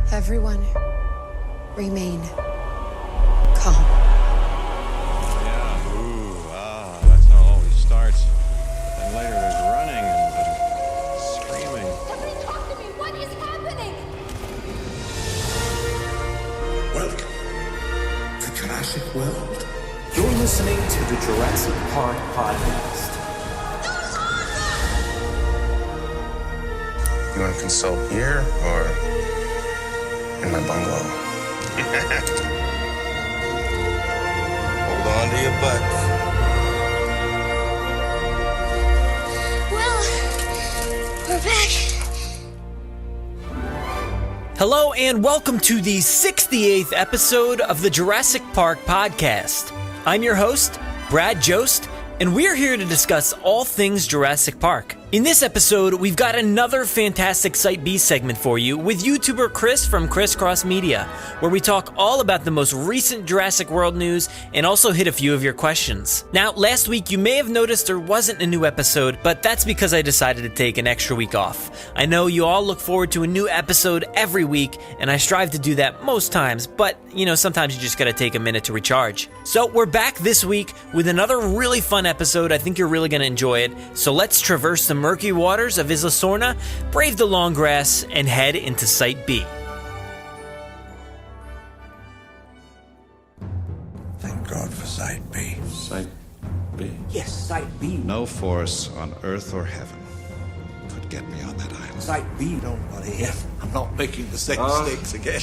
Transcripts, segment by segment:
Everyone, remain calm. Yeah, that's how it always starts. And later there's running and screaming. Somebody talk to me! What is happening? Welcome to Jurassic World. You're listening to the Jurassic Park Podcast. You want to consult here or in my bungalow? Hold on to your butts. Well, we're back. Hello and welcome to the 68th episode of the Jurassic Park Podcast. I'm your host, Brad Jost, and we're here to discuss all things Jurassic Park. In this episode, we've got another fantastic Site B segment for you with YouTuber Chris from ChrisCrossMedia, where we talk all about the most recent Jurassic World news and also hit a few of your questions. Now, last week you may have noticed there wasn't a new episode, but that's because I decided to take an extra week off. I know you all look forward to a new episode every week, and I strive to do that most times, but sometimes you just gotta take a minute to recharge. So we're back this week with another really fun episode. I think you're really gonna enjoy it. So let's traverse the murky waters of Isla Sorna, brave the long grass, and head into Site B. Thank God for Site B. Site B. Yes, Site B. No force on earth or heaven could get me on that island. Site B. Don't worry, I'm not making the same mistakes again.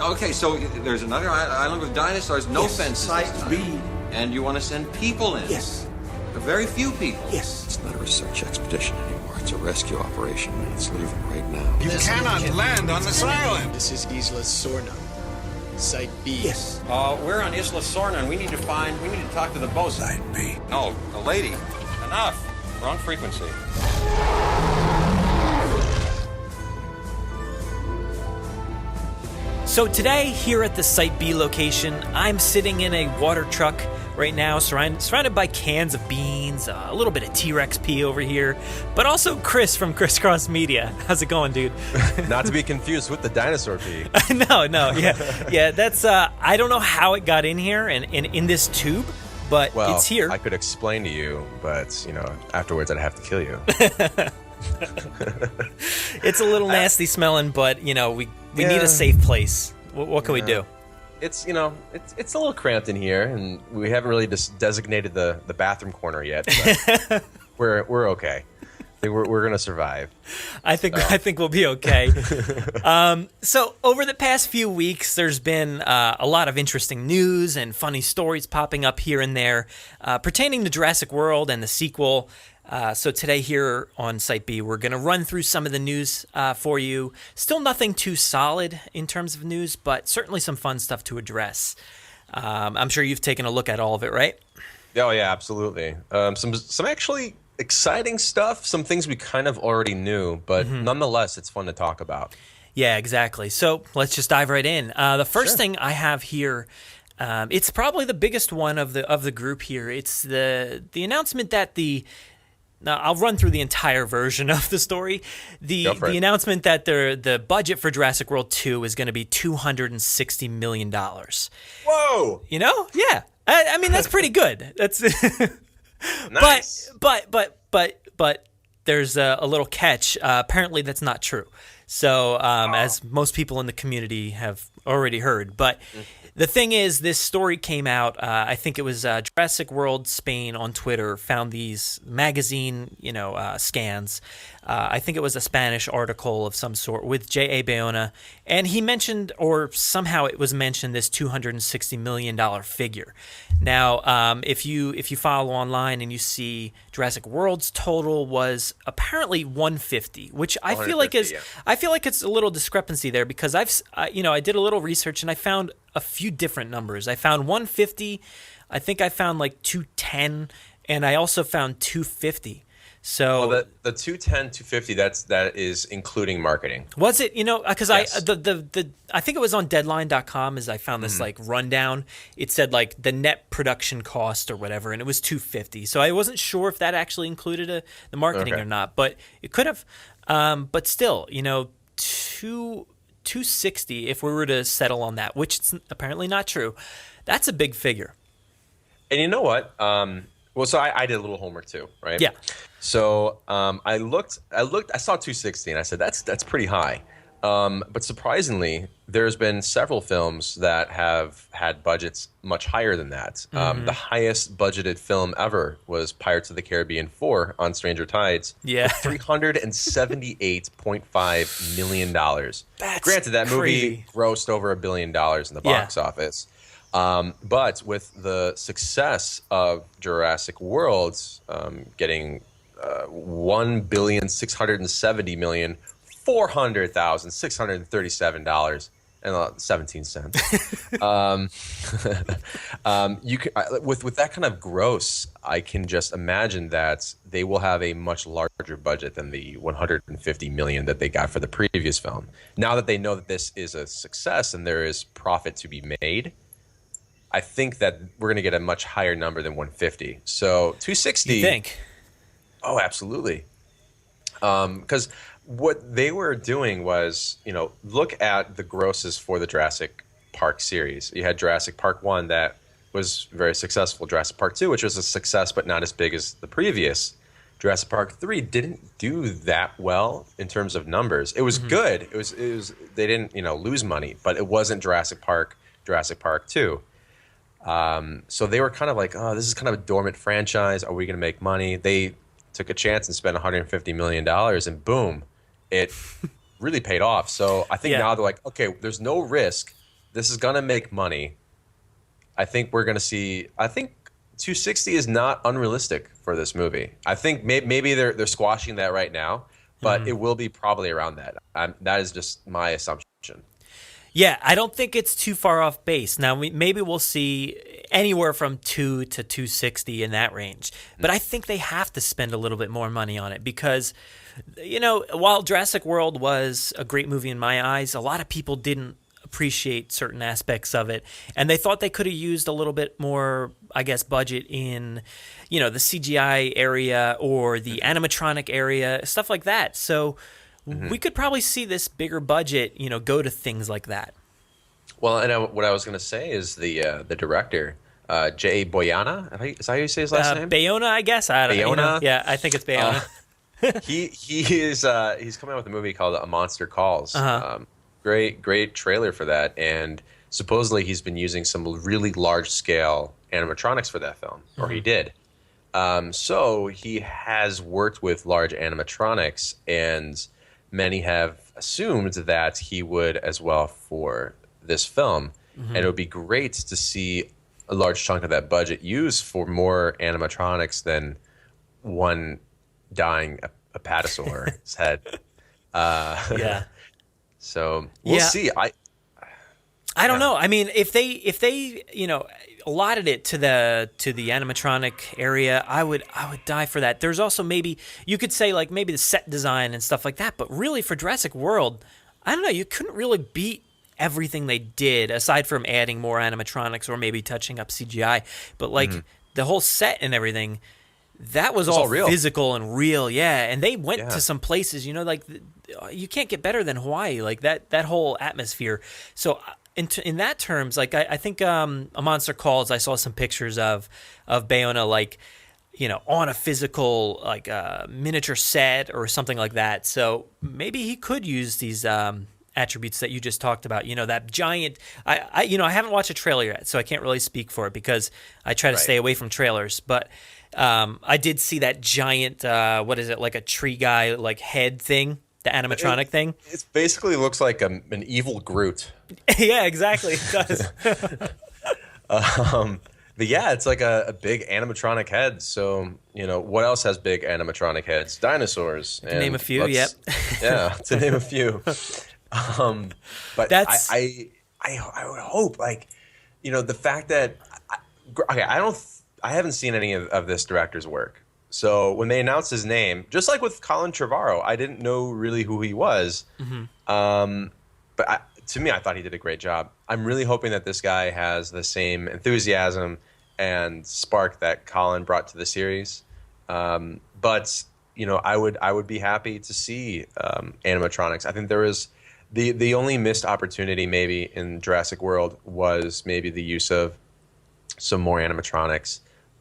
Okay, so there's another island with dinosaurs, no Yes, fences. Site this time. B. And you want to send people in? Yes. A very few people. Yes. It's not a research expedition anymore. It's a rescue operation, and it's leaving right now. You cannot land on this island. This is Isla Sorna, Site B. Yes. We're on Isla Sorna, and we need to talk to the boat. Site B. No, the lady. Enough. Wrong frequency. So today, here at the Site B location, I'm sitting in a water truck right now, surrounded by cans of beans, a little bit of T-Rex pee over here, but also Chris from ChrisCrossMedia. How's it going, dude? Not to be confused with the dinosaur pee. No, yeah, that's, I don't know how it got in here and in this tube, but it's here. I could explain to you, but, afterwards I'd have to kill you. It's a little nasty smelling, but, we need a safe place. What can we do? It's it's a little cramped in here, and we haven't really designated the bathroom corner yet. But we're okay. We're gonna survive. I think we'll be okay. So over the past few weeks, there's been a lot of interesting news and funny stories popping up here and there pertaining to Jurassic World and the sequel. So today here on Site B, we're going to run through some of the news for you. Still nothing too solid in terms of news, but certainly some fun stuff to address. I'm sure you've taken a look at all of it, right? Oh yeah, absolutely. Some actually exciting stuff. Some things we kind of already knew, but nonetheless, it's fun to talk about. Yeah, exactly. So let's just dive right in. The first thing I have here. It's probably the biggest one of the group here. It's the announcement that Now, I'll run through the entire version of the story. The announcement that the budget for Jurassic World 2 is going to be $260 million. Whoa! Yeah. I mean, that's pretty good. That's nice. But there's a little catch. Apparently, that's not true. So, as most people in the community have already heard, but. The thing is, this story came out, I think it was Jurassic World Spain on Twitter found these magazine, scans. I think it was a Spanish article of some sort with J.A. Bayona, and he mentioned, or somehow it was mentioned, this $260 million figure. Now, if you follow online and you see Jurassic World's total was apparently 150, which I feel like it's a little discrepancy there because I did a little research and I found a few different numbers. I found 150, I think I found like 210, and I also found 250. So the 210, 250, that is including marketing. Was it? Because yes. I think it was on Deadline.com as I found this like rundown. It said like the net production cost or whatever, and it was 250. So I wasn't sure if that actually included the marketing or not, but it could have. But still, $260, if we were to settle on that, which is apparently not true, that's a big figure. And you know what? So I did a little homework too, right? Yeah. So I saw 260 and I said, that's pretty high. But surprisingly, there's been several films that have had budgets much higher than that. The highest budgeted film ever was Pirates of the Caribbean 4 on Stranger Tides. Yeah. $377.5 million. That's Granted, that crazy. movie grossed over $1 billion in the box office. But with the success of Jurassic World getting $1,670,400,637.17. You can with that kind of gross, I can just imagine that they will have a much larger budget than the $150 million that they got for the previous film. Now that they know that this is a success and there is profit to be made, I think that we're going to get a much higher number than 150. So 260. You think? Oh, absolutely. Because what they were doing was, look at the grosses for the Jurassic Park series. You had Jurassic Park 1 that was very successful. Jurassic Park 2, which was a success but not as big as the previous. Jurassic Park 3 didn't do that well in terms of numbers. It was good. It was they didn't, lose money, but it wasn't Jurassic Park 2. So they were kind of like, oh, this is kind of a dormant franchise. Are we going to make money? They took a chance and spent $150 million, and boom, it really paid off. So I think now they're like, okay, there's no risk. This is going to make money. I think we're going to see. I think 260 is not unrealistic for this movie. I think maybe they're squashing that right now, but it will be probably around that. That is just my assumption. Yeah, I don't think it's too far off base. Now, maybe we'll see anywhere from 2 to 260 in that range. But I think they have to spend a little bit more money on it because, while Jurassic World was a great movie in my eyes, a lot of people didn't appreciate certain aspects of it. And they thought they could have used a little bit more, I guess, budget in, the CGI area or the animatronic area, stuff like that. So we could probably see this bigger budget, go to things like that. Well, and what I was going to say is the director, Jay Boyana. Is that how you say his last name? Bayona, I guess. I don't know. Yeah, I think it's Bayona. He's coming out with a movie called A Monster Calls. Great trailer for that, and supposedly he's been using some really large scale animatronics for that film, or he did. So he has worked with large animatronics, and many have assumed that he would as well for this film. And it would be great to see a large chunk of that budget used for more animatronics than one dying apatosaur's head. So we'll see. I don't know. I mean, if they allotted it to the animatronic area, I would die for that. There's also maybe you could say like maybe the set design and stuff like that, but really for Jurassic World, I don't know. You couldn't really beat everything they did aside from adding more animatronics or maybe touching up CGI. But like the whole set and everything, that was all real. Physical and real. Yeah, and they went to some places. Like you can't get better than Hawaii. Like that whole atmosphere. So. In that terms, like I think A Monster Calls, I saw some pictures of Bayona, like, on a physical, like miniature set or something like that. So maybe he could use these attributes that you just talked about. That giant. I haven't watched a trailer yet, so I can't really speak for it because I try to stay away from trailers. But I did see that giant. What is it? Like a tree guy, like head thing. The animatronic thing. It basically looks like an evil Groot. Yeah, exactly. It does. But yeah, it's like a big animatronic head. So, what else has big animatronic heads? Dinosaurs. To name a few, yep. Yeah, to name a few. But that's... I would hope, like, the fact that... I haven't seen any of this director's work. So when they announced his name, just like with Colin Trevorrow, I didn't know really who he was. But to me, I thought he did a great job. I'm really hoping that this guy has the same enthusiasm and spark that Colin brought to the series. But I would be happy to see animatronics. I think there The only missed opportunity maybe in Jurassic World was maybe the use of some more animatronics.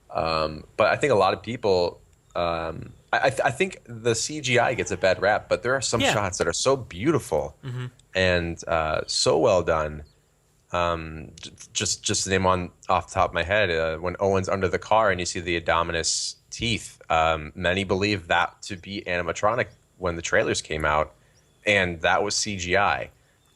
But I think a lot of people, I think the CGI gets a bad rap, but there are some shots that are so beautiful and so well done. Just to name one off the top of my head, when Owen's under the car and you see the Indominus teeth, many believe that to be animatronic when the trailers came out, and that was CGI.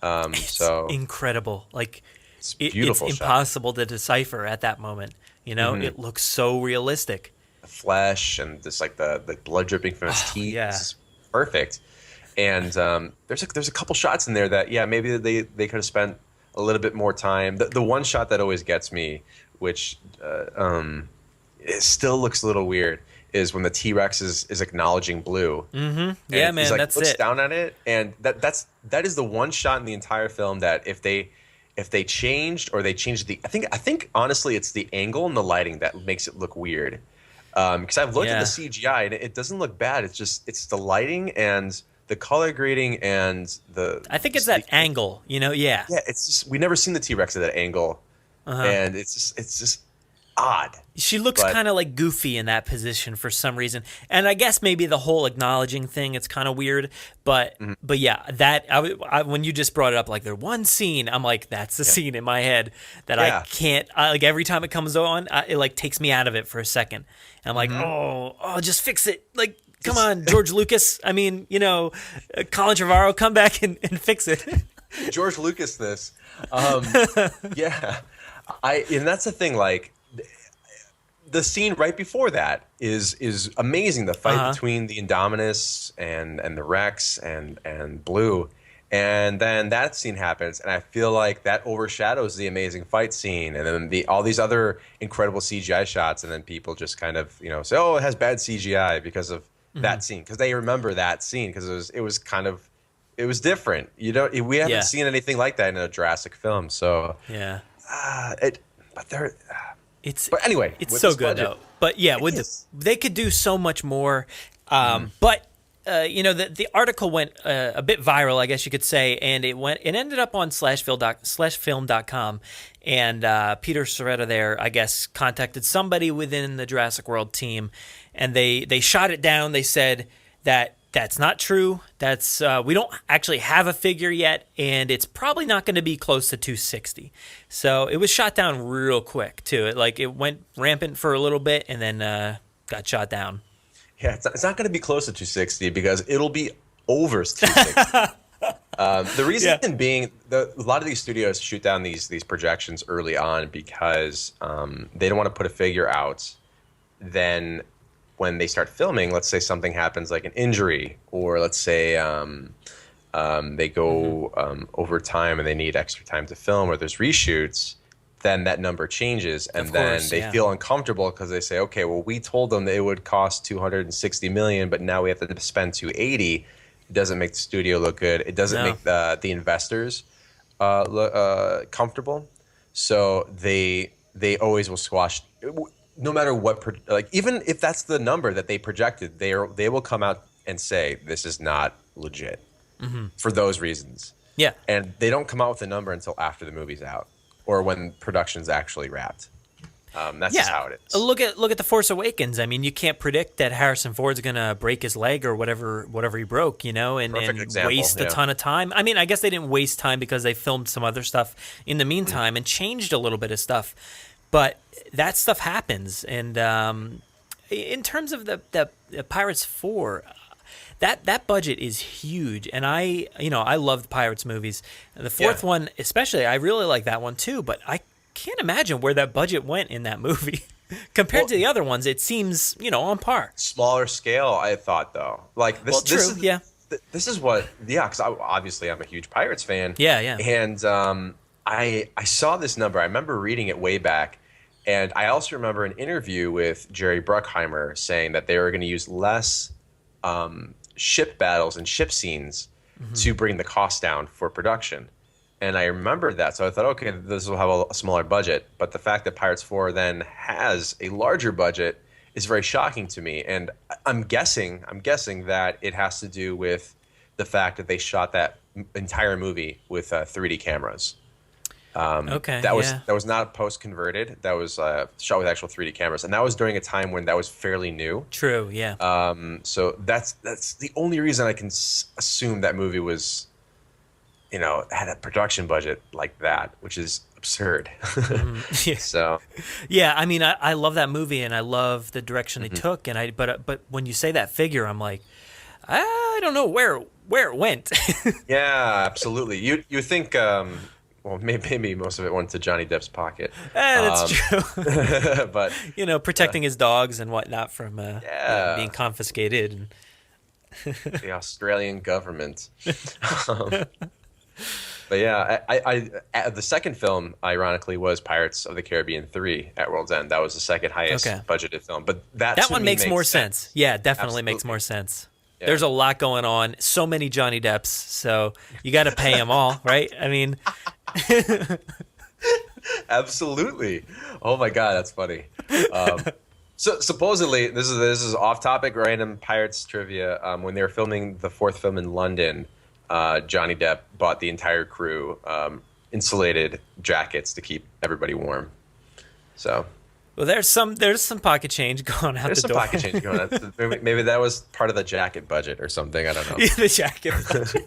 It's incredible. Like, it's beautiful. It's impossible to decipher at that moment. You know, it looks so realistic. The flesh and just like the blood dripping from his teeth. Yeah. It's perfect. And there's a couple shots in there that maybe they could have spent a little bit more time. The one shot that always gets me, which it still looks a little weird, is when the T-Rex is acknowledging Blue. Mm-hmm. Yeah, man, he's like, that's looks it. down at it, and that is the one shot in the entire film that if they changed or they changed the, I think honestly it's the angle and the lighting that makes it look weird. Because I've looked at the CGI and it doesn't look bad. It's the lighting and the color grading and the. I think it's that angle, you know. Yeah. Yeah, it's just we never seen the T-Rex at that angle, and it's just odd. She looks kind of like goofy in that position for some reason, and I guess maybe the whole acknowledging thing, it's kind of weird. But yeah, that I when you just brought it up, like the one scene, I'm like, that's the scene in my head that I can't. Like every time it comes on, it like takes me out of it for a second. And I'm like, oh, just fix it, like. Come on, George Lucas. I mean, you know, Colin Trevorrow, come back and fix it. George Lucas, this. Yeah. And that's the thing, like, the scene right before that is amazing. The fight between the Indominus and the Rex and Blue. And then that scene happens, and I feel like that overshadows the amazing fight scene, and then all these other incredible CGI shots, and then people just kind of, you know, say, oh, it has bad CGI because of that scene, because they remember that scene because it was different. You know, we haven't seen anything like that in a Jurassic film. So but anyway, it's so good though. But yeah, they could do so much more. But you know, the article went a bit viral, I guess you could say, and it ended up on /film.com, and Peter Soretta there, I guess, contacted somebody within the Jurassic World team, and they shot it down. They said that that's not true. That's we don't actually have a figure yet, and it's probably not going to be close to 260. So it was shot down real quick too. It went rampant for a little bit, and then got shot down. Yeah, it's not going to be close to 260 because it'll be over 260. The reason being, a lot of these studios shoot down these projections early on because they don't want to put a figure out. Then when they start filming, let's say something happens like an injury, or let's say they go over time and they need extra time to film, or there's reshoots, then that number changes, and then they feel uncomfortable because they say, okay, well, we told them that it would cost $260 million, but now we have to spend $280. It doesn't make the studio look good. It doesn't make the investors look comfortable. So they always will squash, no matter what. Like, even if that's the number that they projected, they will come out and say this is not legit for those reasons. Yeah, and they don't come out with a number until after the movie's out, or when production's actually wrapped. That's just how it is. Look at The Force Awakens. I mean, you can't predict that Harrison Ford's gonna break his leg or whatever he broke, you know, and waste a ton of time. I mean, I guess they didn't waste time because they filmed some other stuff in the meantime and changed a little bit of stuff, but that stuff happens. And in terms of the Pirates 4. That budget is huge, and I love the Pirates movies. The fourth one, especially, I really like that one too. But I can't imagine where that budget went in that movie compared to the other ones. It seems, on par. Smaller scale, I thought, though. Like this, this is what, because obviously I'm a huge Pirates fan. Yeah. And I saw this number. I remember reading it way back, and I also remember an interview with Jerry Bruckheimer saying that they were going to use less ship battles and ship scenes to bring the cost down for production. And I remembered that, so I thought, okay, this will have a smaller budget. But the fact that Pirates 4 then has a larger budget is very shocking to me. And I'm guessing that it has to do with the fact that they shot that entire movie with 3D cameras. Okay, that was not post converted. That was shot with actual 3D cameras, and that was during a time when that was fairly new. True, yeah. So that's the only reason I can assume that movie was, had a production budget like that, which is absurd. Yeah. So, yeah, I mean, I love that movie, and I love the direction they took, and but when you say that figure, I'm like, I don't know where it went. Yeah, absolutely. You think. Well, maybe most of it went to Johnny Depp's pocket. That's true. But protecting his dogs and whatnot from being confiscated. The Australian government. But yeah, I the second film, ironically, was Pirates of the Caribbean 3 at World's End. That was the second highest budgeted film. But that one makes more sense. Yeah, definitely makes more sense. Yeah. There's a lot going on. So many Johnny Depps. So you got to pay them all, right? I mean. Absolutely. Oh my God, that's funny. So supposedly, this is off topic, random Pirates trivia. When they were filming the fourth film in London, Johnny Depp bought the entire crew insulated jackets to keep everybody warm. So. Well, there's some pocket change going out the door. There's some pocket change going out. Maybe that was part of the jacket budget or something. I don't know. Yeah, the jacket budget.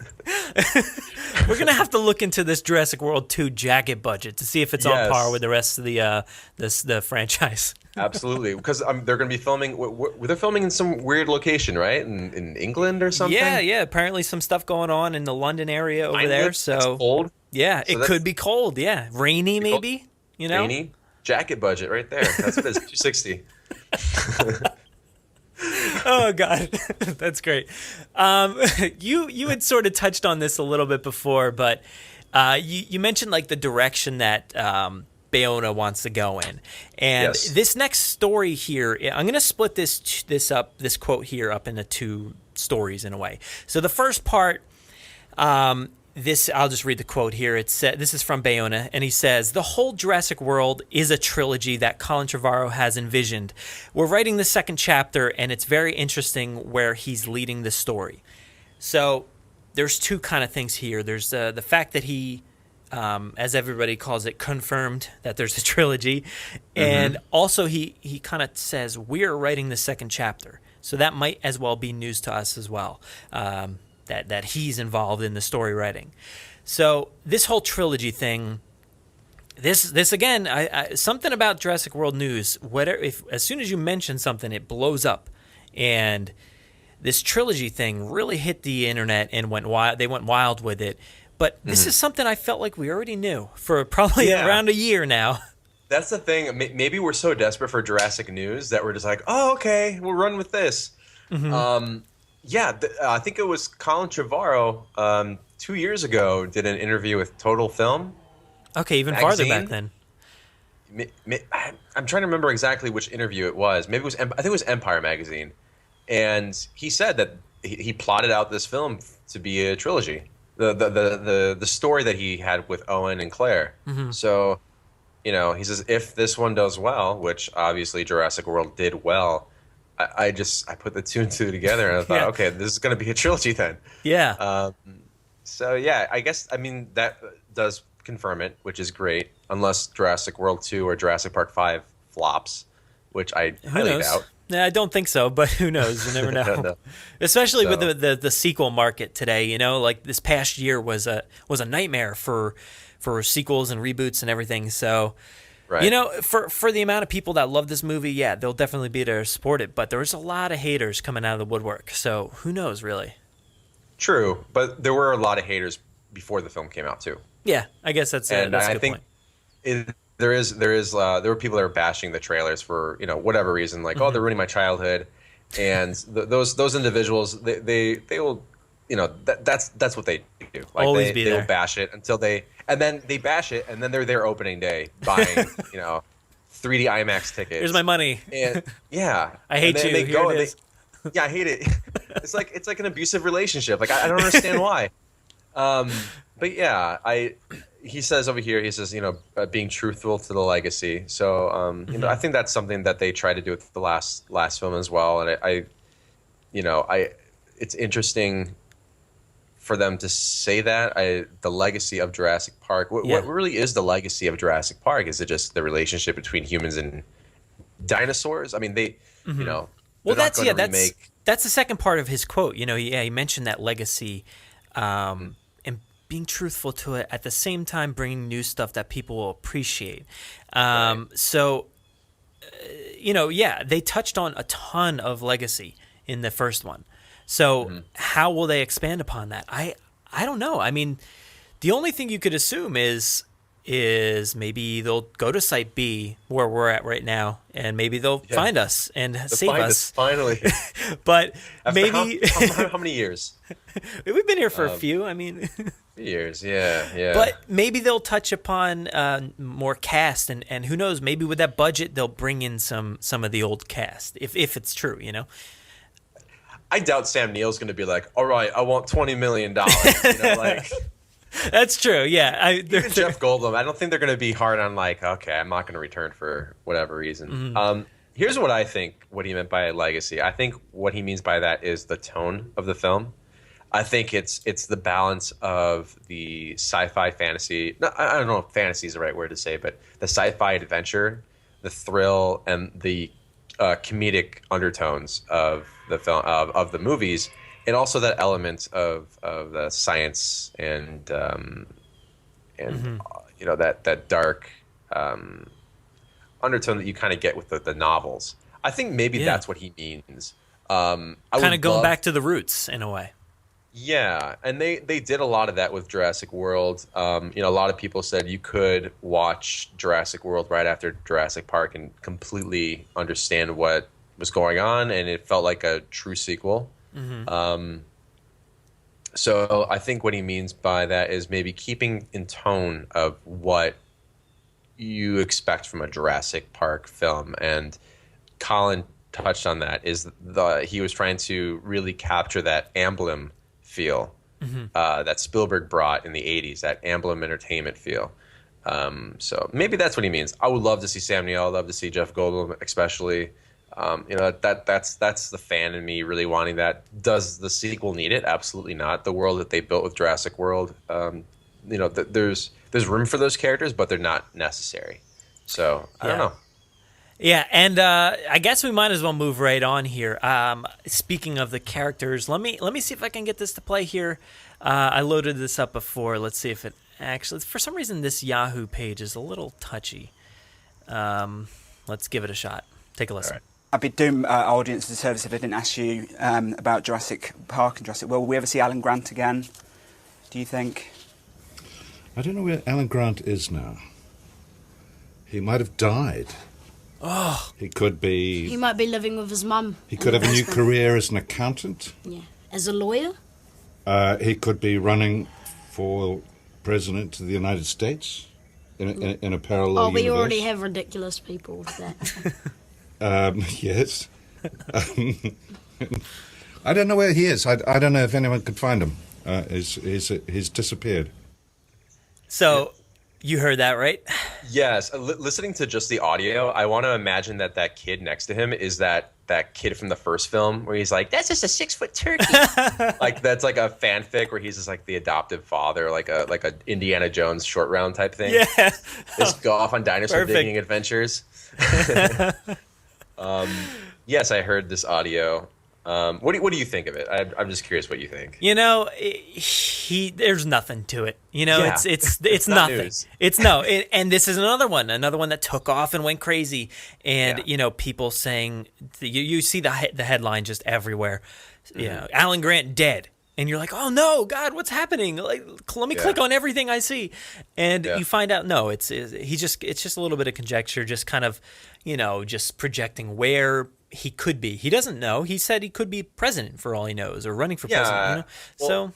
We're gonna have to look into this Jurassic World 2 jacket budget to see if it's on par with the rest of the franchise. Absolutely, because they're going to be filming. They're filming in some weird location, right? In England or something. Yeah. Apparently, some stuff going on in the London area over there. So it's cold. Yeah, so it could be cold. Yeah, rainy maybe. Rainy. Jacket budget right there. That's what it is. $260. Oh God, that's great. You had sort of touched on this a little bit before, but you mentioned like the direction that Bayona wants to go in, and this next story here, I'm going to split this quote here up into two stories in a way. So the first part. I'll just read the quote here. This is from Bayona, and he says, "The whole Jurassic World is a trilogy that Colin Trevorrow has envisioned. We're writing the second chapter, and it's very interesting where he's leading the story." So there's two kind of things here. There's the fact that he, as everybody calls it, confirmed that there's a trilogy, and also he kind of says, we're writing the second chapter. So that might as well be news to us as well. That he's involved in the story writing. So this whole trilogy thing, this again, something about Jurassic World news. As soon as you mention something, it blows up, and this trilogy thing really hit the internet and went wild. They went wild with it. But this is something I felt like we already knew for probably around a year now. That's the thing. Maybe we're so desperate for Jurassic news that we're just like, oh, okay, we'll run with this. I think it was Colin Trevorrow 2 years ago did an interview with Total Film. Okay, even magazine. farther back then. I'm trying to remember exactly which interview it was. Maybe I think it was Empire magazine, and he said that he plotted out this film to be a trilogy. The story that he had with Owen and Claire. So, he says if this one does well, which obviously Jurassic World did well. I put the two and two together, and I thought, okay, this is going to be a trilogy then. Yeah. I guess that does confirm it, which is great. Unless Jurassic World 2 or Jurassic Park 5 flops, which I highly doubt. Yeah, I don't think so, but who knows? You never know. No. Especially with the sequel market today. Like this past year was a nightmare for sequels and reboots and everything. So. Right. For the amount of people that love this movie, they'll definitely be there to support it. But there's a lot of haters coming out of the woodwork. So who knows, really? True, but there were a lot of haters before the film came out too. Yeah, I guess that's a good point. There were people that were bashing the trailers for whatever reason, like they're ruining my childhood, and those individuals they will that's what they do. Like always be there. They'll bash it until and then they bash it, and then they're there opening day buying 3D IMAX tickets. Here's my money. And I hate you. They go and I hate it. It's like an abusive relationship. Like I don't understand why. He says over here, being truthful to the legacy. So I think that's something that they tried to do with the last film as well. And it's interesting for them to say that. The legacy of Jurassic Park. What really is the legacy of Jurassic Park? Is it just the relationship between humans and dinosaurs? I mean, they, you know. Well, that's the second part of his quote. You know, he mentioned that legacy, and being truthful to it at the same time, bringing new stuff that people will appreciate. So, you know, they touched on a ton of legacy in the first one. So how will they expand upon that? I don't know. I mean, the only thing you could assume is maybe they'll go to Site B where we're at right now, and maybe they'll find us and save us finally. But after maybe how many years? We've been here for a few. I mean, years. Yeah. But maybe they'll touch upon more cast, and who knows? Maybe with that budget, they'll bring in some of the old cast if it's true. You know. I doubt Sam Neill's going to be like, all right, I want $20 million. You know, like. That's true. Yeah. Even Jeff Goldblum, I don't think they're going to be hard on like, okay, I'm not going to return for whatever reason. Here's what I think what he meant by legacy. I think what he means by that is the tone of the film. I think it's the balance of the sci-fi fantasy. No, I don't know if fantasy is the right word to say, but the sci-fi adventure, the thrill, and the comedic undertones of the film of the movies, and also that element of the science and you know that dark undertone that you kind of get with the novels. I think maybe that's what he means. Kind of going back to the roots in a way. Yeah, and they did a lot of that with Jurassic World. You know, a lot of people said you could watch Jurassic World right after Jurassic Park and completely understand what was going on, and it felt like a true sequel. So I think what he means by that is maybe keeping in tone of what you expect from a Jurassic Park film, and Colin touched on that. He was trying to really capture that emblem feel that Spielberg brought in the 80s, that emblem entertainment feel. So maybe that's what he means. I would love to see Sam Neill. I'd love to see Jeff Goldblum, especially. You know, that's the fan in me really wanting that. Does the sequel need it? Absolutely not. The world that they built with Jurassic World, you know, there's room for those characters, but they're not necessary. So I don't know. Yeah, and I guess we might as well move right on here. Speaking of the characters, let me see if I can get this to play here. I loaded this up before. Let's see if it actually. For some reason, this Yahoo page is a little touchy. Let's give it a shot. Take a listen. I'd be doing our audience a service if I didn't ask you about Jurassic Park and Jurassic World. Will we ever see Alan Grant again, do you think? I don't know where Alan Grant is now. He might have died. Oh. He could be... He might be living with his mum. He could have a new career as an accountant. Yeah. As a lawyer? He could be running for president of the United States in a parallel universe. We already have ridiculous people with that. Yes. I don't know where he is. I don't know if anyone could find him. He's disappeared. So, you heard that, right? Yes. Listening to just the audio, I want to imagine that kid next to him is that kid from the first film where he's like, that's just a 6-foot turkey. Like, that's like a fanfic where he's just like the adoptive father, like a Indiana Jones short round type thing. Yeah. Just go off on dinosaur digging adventures. Yes, I heard this audio. What do you think of it? I'm just curious what you think. You know, there's nothing to it. You know, it's nothing. News. And this is another one that took off and went crazy. And you know, people saying you see the headline just everywhere. You know, Alan Grant dead, and you're like, oh no, God, what's happening? Like, let me click on everything I see, and you find out no, it's just a little bit of conjecture, just kind of, you know, just projecting where he could be. He doesn't know. He said he could be president for all he knows, or running for president. You know?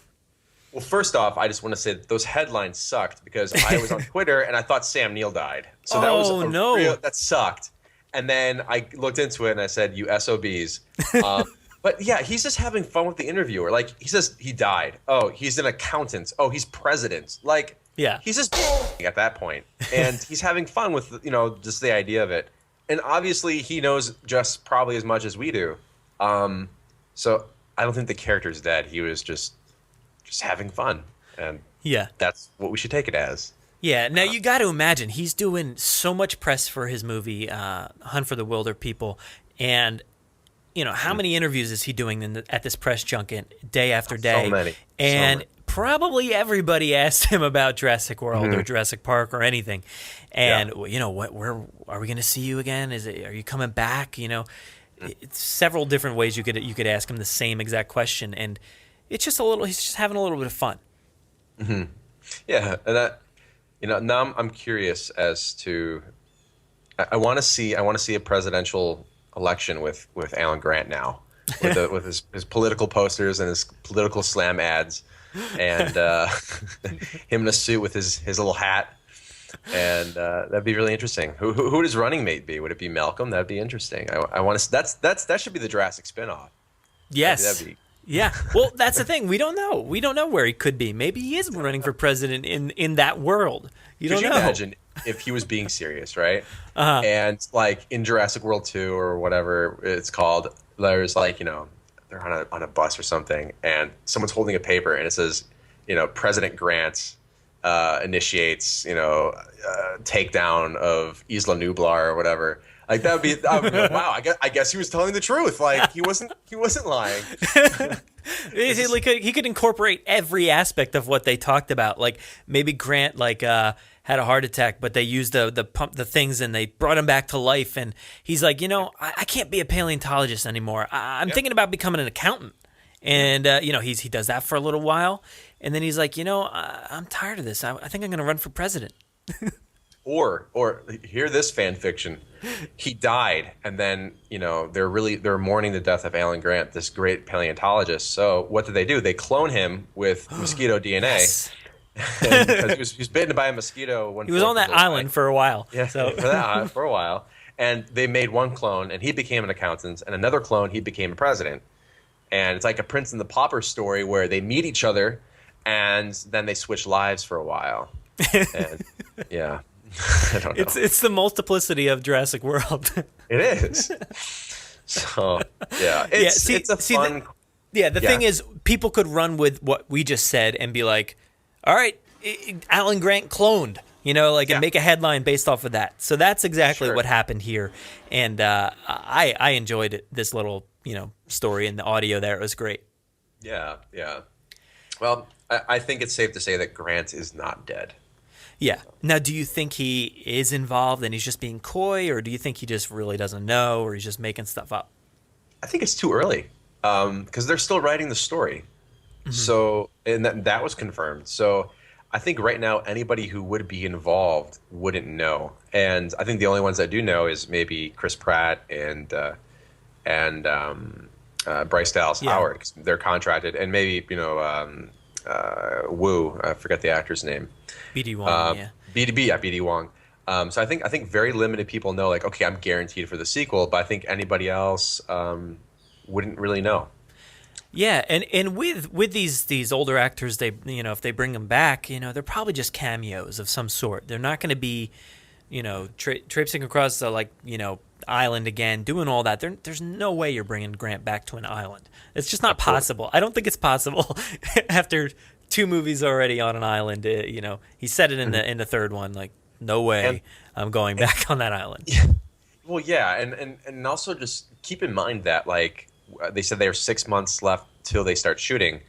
Well, first off, I just want to say that those headlines sucked because I was on Twitter and I thought Sam Neill died. So that sucked. And then I looked into it and I said, you SOBs. But yeah, he's just having fun with the interviewer. Like, he says he died. Oh, he's an accountant. Oh, he's president. Like, he's just at that point. And he's having fun with, you know, just the idea of it. And obviously he knows just probably as much as we do. So I don't think the character's dead. He was just just having fun, and Yeah. that's what we should take it as. Yeah, now you got to imagine he's doing so much press for his movie, Hunt for the Wilder People, and how many interviews is he doing at this press junket day after day? So many. And probably everybody asked him about Jurassic World or Jurassic Park or anything. And where are we going to see you again? Are you coming back? It's several different ways you could ask him the same exact question, and it's just he's just having a little bit of fun. Mm-hmm. Yeah, and that. Now I'm curious as to. I want to see a presidential election with Alan Grant now, with his political posters and his political slam ads, and him in a suit with his little hat, and that'd be really interesting. Who would his running mate be? Would it be Malcolm? That'd be interesting. I want to. That should be the Jurassic spinoff. Yes. That'd be. Yeah, well, that's the thing. We don't know. We don't know where he could be. Maybe he is running for president in that world. You don't know. Could you imagine if he was being serious, right? And like in Jurassic World 2 or whatever it's called, there's they're on a bus or something, and someone's holding a paper and it says, President Grant initiates, takedown of Isla Nublar or whatever. Like I would be like, wow. I guess he was telling the truth. Like he wasn't lying. He could incorporate every aspect of what they talked about. Like maybe Grant had a heart attack, but they used the things and they brought him back to life. And he's like, I can't be a paleontologist anymore. I'm thinking about becoming an accountant. And he does that for a little while, and then he's like, I'm tired of this. I think I'm going to run for president. Or hear this fan fiction. He died, and then they're mourning the death of Alan Grant, this great paleontologist. So what did they do? They clone him with mosquito DNA. Yes. Because he was bitten by a mosquito. He was on that island for a while. Yeah, for a while, and they made one clone, and he became an accountant, and another clone, he became a president. And it's like a Prince and the Pauper story where they meet each other, and then they switch lives for a while. And yeah. I don't know. It's the multiplicity of Jurassic World. It is. So yeah, it's a fun. The thing is, people could run with what we just said and be like, "All right, Alan Grant cloned," and make a headline based off of that. So that's exactly what happened here, and I enjoyed this little story and the audio there. It was great. Yeah. Well, I think it's safe to say that Grant is not dead. Yeah. Now, do you think he is involved and he's just being coy, or do you think he just really doesn't know, or he's just making stuff up? I think it's too early because they're still writing the story. Mm-hmm. So, and that was confirmed. So I think right now anybody who would be involved wouldn't know. And I think the only ones that do know is maybe Chris Pratt and Bryce Dallas Howard, because they're contracted, and maybe Wu, I forget the actor's name. BD Wong, BD Wong. So I think very limited people know, like, okay, I'm guaranteed for the sequel, but I think anybody else wouldn't really know. Yeah, and with these older actors, they if they bring them back, they're probably just cameos of some sort. They're not going to be, traipsing across the island again, doing all that. There's no way you're bringing Grant back to an island. It's just not possible. I don't think it's possible after 2 movies already on an island. He said it in the third one, like, no way I'm going back on that island. Yeah. Well, yeah, and also just keep in mind that, like, they said there are 6 months left till they start shooting,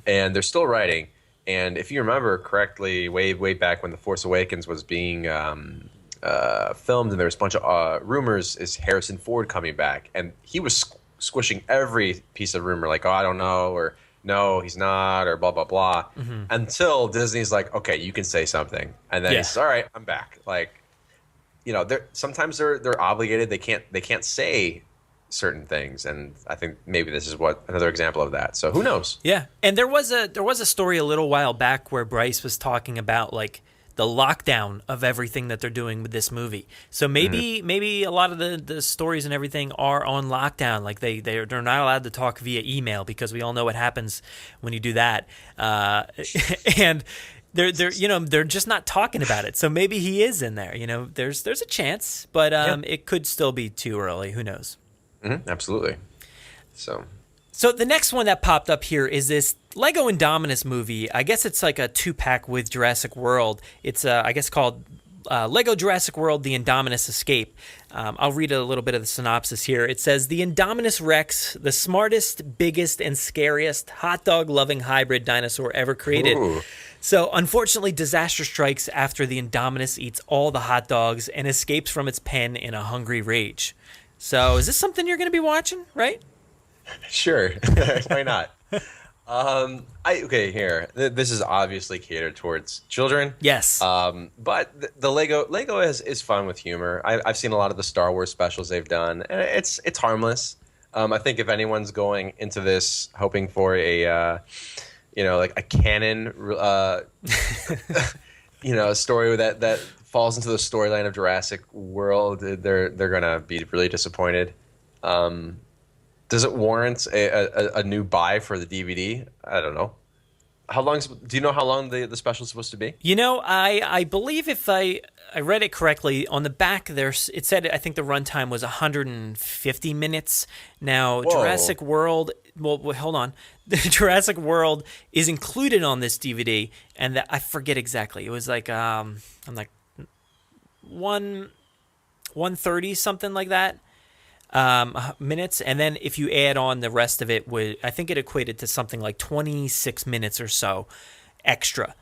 and they're still writing. And if you remember correctly, way back when The Force Awakens was being filmed, and there was a bunch of rumors, is Harrison Ford coming back, and he was squishing every piece of rumor, like, oh, I don't know, or no, he's not, or blah blah blah, until Disney's like, okay, you can say something, and then he's all right, I'm back. Like, sometimes they're obligated, they can't say certain things, and I think maybe this is another example of that. So who knows? Yeah, and there was a story a little while back where Bryce was talking about, like, the lockdown of everything that they're doing with this movie. So maybe a lot of the stories and everything are on lockdown. Like they're not allowed to talk via email, because we all know what happens when you do that. And they're just not talking about it. So maybe he is in there. There's a chance, but it could still be too early. Who knows? Absolutely. So So the next one that popped up here is this Lego Indominus movie. I guess it's like a 2-pack with Jurassic World. It's I guess called Lego Jurassic World: The Indominus Escape. I'll read a little bit of the synopsis here. It says, the Indominus Rex, the smartest, biggest, and scariest hot dog-loving hybrid dinosaur ever created. Ooh. So, unfortunately, disaster strikes after the Indominus eats all the hot dogs and escapes from its pen in a hungry rage. So, is this something you're going to be watching, right? Sure. Why not? Here. This is obviously catered towards children. Yes. But the Lego is fun with humor. I've seen a lot of the Star Wars specials they've done, and it's harmless. I think if anyone's going into this hoping for a like a canon story that falls into the storyline of Jurassic World, they're gonna be really disappointed. Does it warrant a new buy for the DVD? I don't know. Do you know how long the special is supposed to be? I believe if I read it correctly, on the back it said, I think the runtime was 150 minutes. Now, Whoa. Jurassic World, well, hold on. The Jurassic World is included on this DVD, and I forget exactly. It was like, I'm like 130, something like that. Minutes, and then if you add on the rest of it, I think it equated to something like 26 minutes or so extra.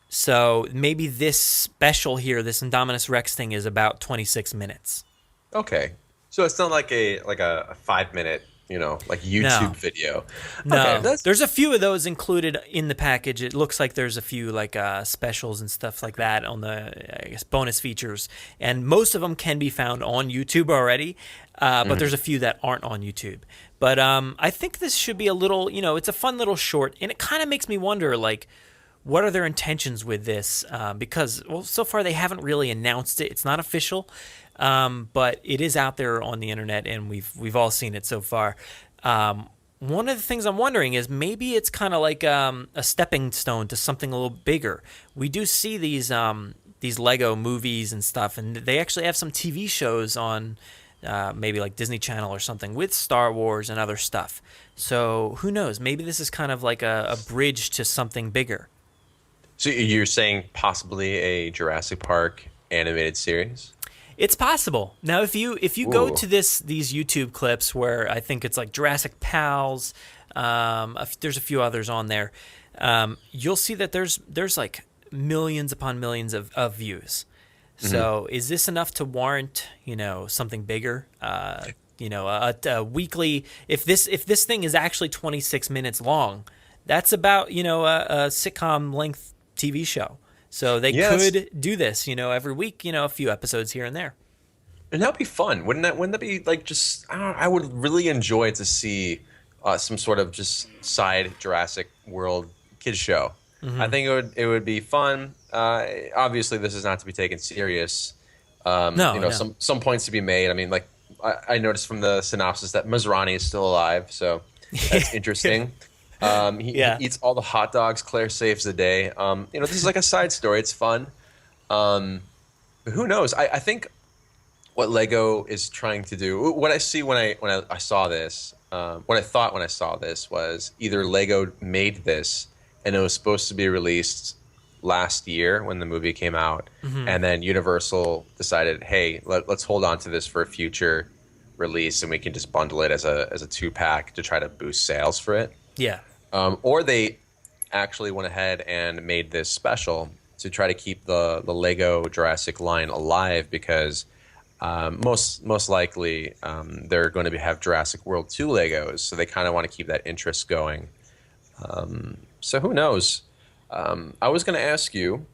So maybe this special here, this Indominus Rex thing, is about 26 minutes. Okay, so it's not like a 5-minute like YouTube video. No, okay, there's a few of those included in the package. It looks like there's a few like specials and stuff like that on the, I guess, bonus features, and most of them can be found on YouTube already. But there's a few that aren't on YouTube. But I think this should be a little, it's a fun little short, and it kind of makes me wonder, like, what are their intentions with this? Because, well, so far they haven't really announced it. It's not official, but it is out there on the internet, and we've all seen it so far. One of the things I'm wondering is maybe it's kind of like a stepping stone to something a little bigger. We do see these Lego movies and stuff, and they actually have some TV shows on maybe like Disney Channel or something with Star Wars and other stuff. So who knows? Maybe this is kind of like a bridge to something bigger. So you're saying possibly a Jurassic Park animated series? It's possible. Now, if you go to these YouTube clips where I think it's like Jurassic Pals, there's a few others on there, you'll see that there's like millions upon millions of views. So is this enough to warrant, something bigger? A weekly. If this thing is actually 26 minutes long, that's about a sitcom length TV show. So they could do this, every week, a few episodes here and there. And that'd be fun, wouldn't that be like just? I would really enjoy to see some sort of just side Jurassic World kids show. I think it would be fun. Obviously, this is not to be taken serious. No. Some points to be made. I mean, like I noticed from the synopsis that Masrani is still alive, so that's interesting. He eats all the hot dogs. Claire saves the day. This is like a side story. It's fun. Who knows? I think what Lego is trying to do. What I see when I saw this. What I thought when I saw this was either Lego made this and it was supposed to be released last year when the movie came out, and then Universal decided, hey, let's hold on to this for a future release, and we can just bundle it as a 2-pack to try to boost sales for it. Yeah. Or they actually went ahead and made this special to try to keep the Lego Jurassic line alive, because most likely they're going to have Jurassic World 2 Legos, so they kind of want to keep that interest going. So who knows? I was going to ask you,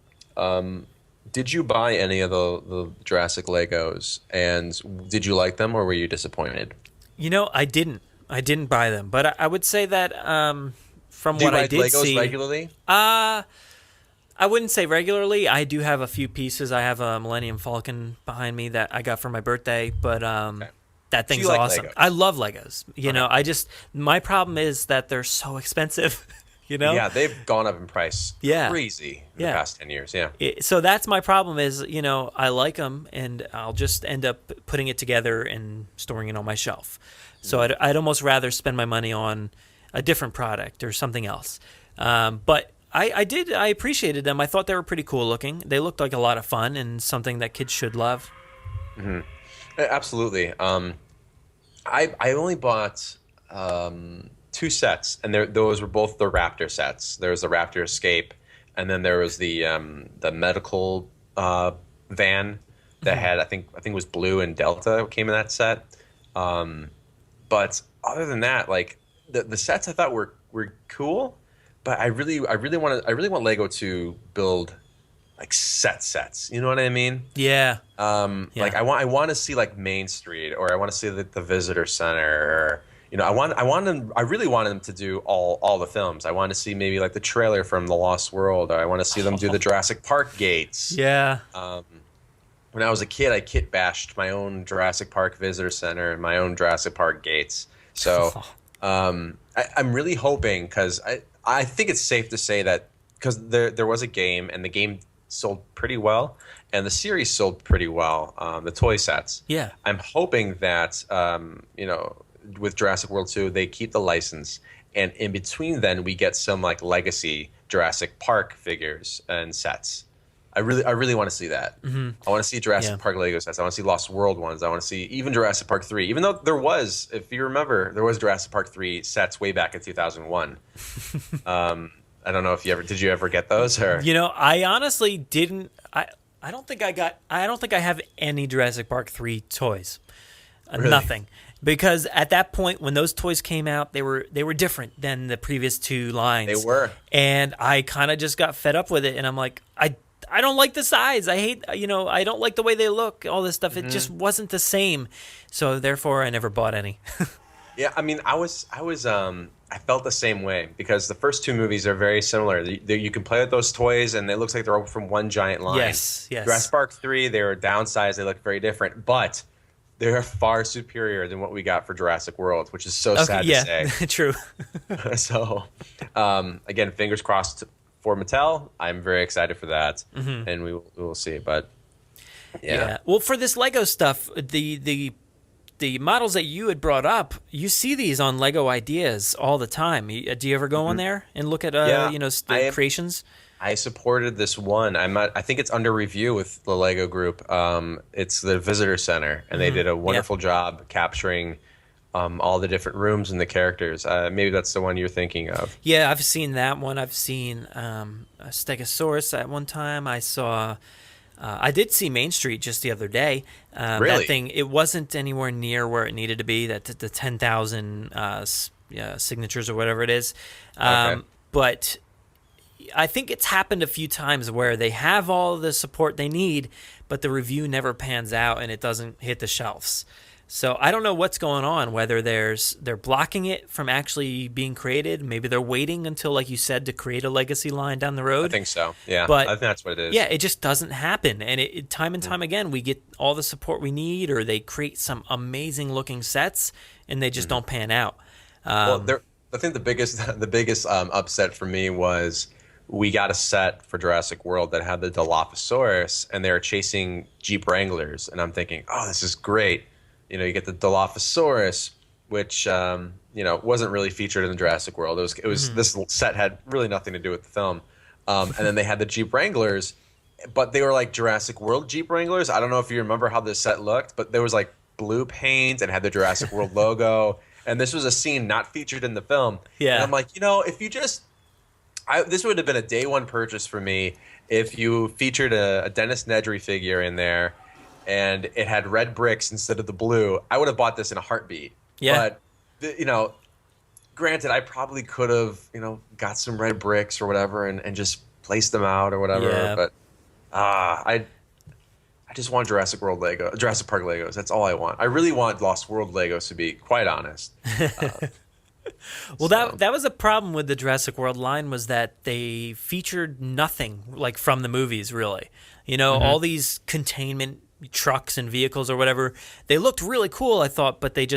did you buy any of the Jurassic Legos, and did you like them, or were you disappointed? I didn't. I didn't buy them, but I would say that from do what I did Legos see, regularly? I wouldn't say regularly. I do have a few pieces. I have a Millennium Falcon behind me that I got for my birthday, but that thing's awesome. Legos? I love Legos. My problem is that they're so expensive. You know? Yeah, they've gone up in price. Yeah. Crazy in the past 10 years. Yeah. So that's my problem is, you know, I like them and I'll just end up putting it together and storing it on my shelf. So I'd almost rather spend my money on a different product or something else. But I appreciated them. I thought they were pretty cool looking. They looked like a lot of fun and something that kids should love. Mm-hmm. Absolutely. I only bought 2 sets, and those were both the Raptor sets. There was the Raptor Escape, and then there was the medical van that had I think it was blue and Delta came in that set. But other than that, like the sets I thought were cool, but I really want Lego to build like sets. You know what I mean? Yeah. Like I want to see like Main Street, or I want to see the Visitor Center, or you know, I really wanted them to do all the films. I want to see maybe like the trailer from The Lost World, or I want to see them do the Jurassic Park gates. Yeah. When I was a kid, I kit bashed my own Jurassic Park Visitor Center and my own Jurassic Park gates. So I'm really hoping, because I think it's safe to say that, because there was a game, and the game sold pretty well, and the series sold pretty well, the toy sets. Yeah. I'm hoping that, you know, with Jurassic World 2, they keep the license, and in between then we get some like legacy Jurassic Park figures and sets. I really want to see that. Mm-hmm. I want to see Jurassic Park Lego sets. I want to see Lost World ones. I want to see even Jurassic Park 3. Even though there was, if you remember, there was Jurassic Park 3 sets way back in 2001. I don't know if did you ever get those? Or You know, I honestly didn't. I don't think I have any Jurassic Park 3 toys. Really? Nothing. Because at that point, when those toys came out, they were different than the previous 2 lines. They were. And I kind of just got fed up with it, and I'm like, I don't like the size. I hate, you know, I don't like the way they look, all this stuff. It just wasn't the same. So therefore, I never bought any. Yeah, I mean, I felt the same way, because the first 2 movies are very similar. You can play with those toys, and it looks like they're all from one giant line. Yes. Jurassic Park 3, they were downsized. They look very different, but they're far superior than what we got for Jurassic World, which is so sad to say. True. So, again, fingers crossed for Mattel. I'm very excited for that, and we will see. But yeah. Well, for this Lego stuff, the models that you had brought up, you see these on Lego Ideas all the time. Do you ever go on there and look at the creations? I supported this one. I think it's under review with the Lego group. It's the Visitor Center, and they did a wonderful job capturing all the different rooms and the characters. Maybe that's the one you're thinking of. Yeah, I've seen that one. I've seen a Stegosaurus at one time. I saw. I did see Main Street just the other day. Really? That thing, it wasn't anywhere near where it needed to be. That the 10,000 signatures or whatever it is. Okay. But I think it's happened a few times where they have all the support they need, but the review never pans out and it doesn't hit the shelves. So I don't know what's going on, whether they're blocking it from actually being created. Maybe they're waiting until, like you said, to create a legacy line down the road. I think so. Yeah, but I think that's what it is. Yeah, it just doesn't happen. And it time and time again, we get all the support we need, or they create some amazing looking sets and they just don't pan out. Well, I think the biggest upset for me was we got a set for Jurassic World that had the Dilophosaurus, and they were chasing Jeep Wranglers, and I'm thinking, oh, this is great. You know, you get the Dilophosaurus, which wasn't really featured in Jurassic World. It was this set had really nothing to do with the film, and then they had the Jeep Wranglers, but they were like Jurassic World Jeep Wranglers. I don't know if you remember how this set looked, but there was like blue paint and had the Jurassic World logo, and this was a scene not featured in the film. Yeah, and I'm like, if you just this would have been a day one purchase for me if you featured a Dennis Nedry figure in there and it had red bricks instead of the blue. I would have bought this in a heartbeat. Yeah. But, granted, I probably could have, got some red bricks or whatever and just placed them out or whatever. Yeah. But I just want Jurassic Park Legos. That's all I want. I really want Lost World Legos, to be quite honest. Well, that was a problem with the Jurassic World line, was that they featured nothing like from the movies, really. All these containment trucks and vehicles or whatever, they looked really cool, I thought, but they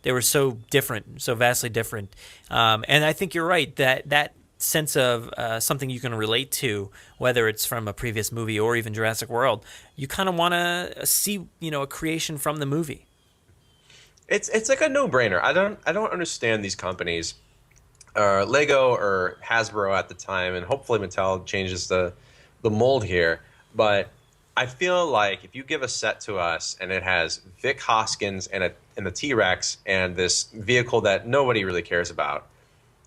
were so different, so vastly different. And I think you're right that sense of something you can relate to, whether it's from a previous movie or even Jurassic World, you kind of want to see, a creation from the movie. It's like a no-brainer. I don't understand these companies, Lego or Hasbro at the time, and hopefully Mattel changes the mold here. But I feel like if you give a set to us and it has Vic Hoskins and the T-Rex and this vehicle that nobody really cares about,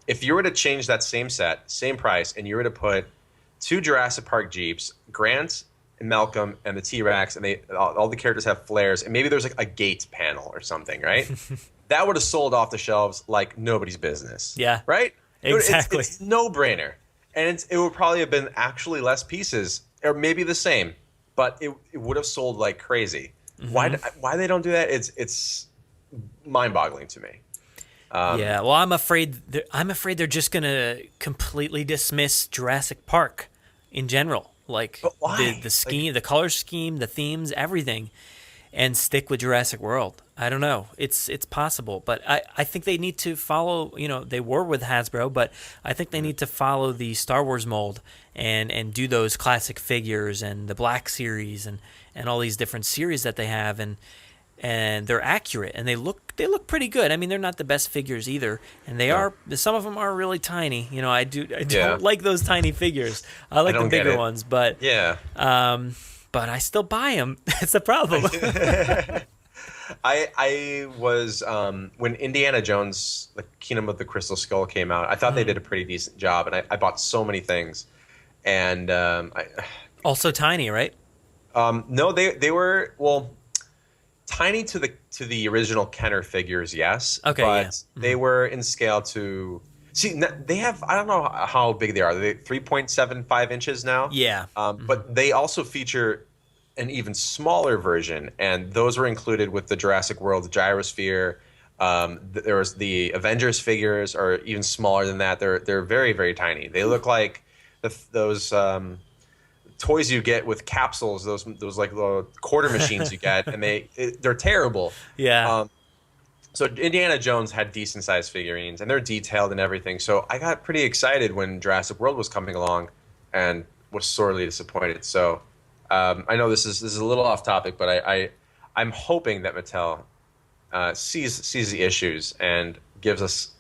if you were to change that same set, same price, and you were to put 2 Jurassic Park Jeeps, Grant and Malcolm and the T-Rex, and all the characters have flares, and maybe there's like a gate panel or something, right? That would have sold off the shelves like nobody's business. Yeah. Right? Exactly. It's no-brainer. And it would probably have been actually less pieces, or maybe the same, but it would have sold like crazy. Mm-hmm. Why they don't do that? It's mind-boggling to me. Yeah, well, I'm afraid they're just gonna completely dismiss Jurassic Park in general, like the scheme, the color scheme, the themes, everything, and stick with Jurassic World. I don't know. It's possible, but I think they need to follow. They were with Hasbro, but I think they need to follow the Star Wars mold and do those classic figures and the Black Series and all these different series that they have, and they're accurate and they look pretty good. I mean, they're not the best figures either, and they are. Some of them are really tiny. I don't like those tiny figures. I like the bigger ones, but but I still buy them. That's the problem. I was when Indiana Jones, the Kingdom of the Crystal Skull came out, I thought they did a pretty decent job, and I bought so many things, and also tiny, right? No, they were tiny to the original Kenner figures, yes. Okay, but they were in scale to they have, I don't know how big they are. They're 3.75 inches now. Yeah. But they also feature an even smaller version, and those were included with the Jurassic World Gyrosphere. There was the Avengers figures are even smaller than that. They're very, very tiny. They look like those toys you get with capsules, those like little quarter machines you get, and they're terrible. Yeah. So Indiana Jones had decent sized figurines, and they're detailed and everything. So I got pretty excited when Jurassic World was coming along, and was sorely disappointed. So I know this is a little off topic, but I'm hoping that Mattel sees the issues and gives us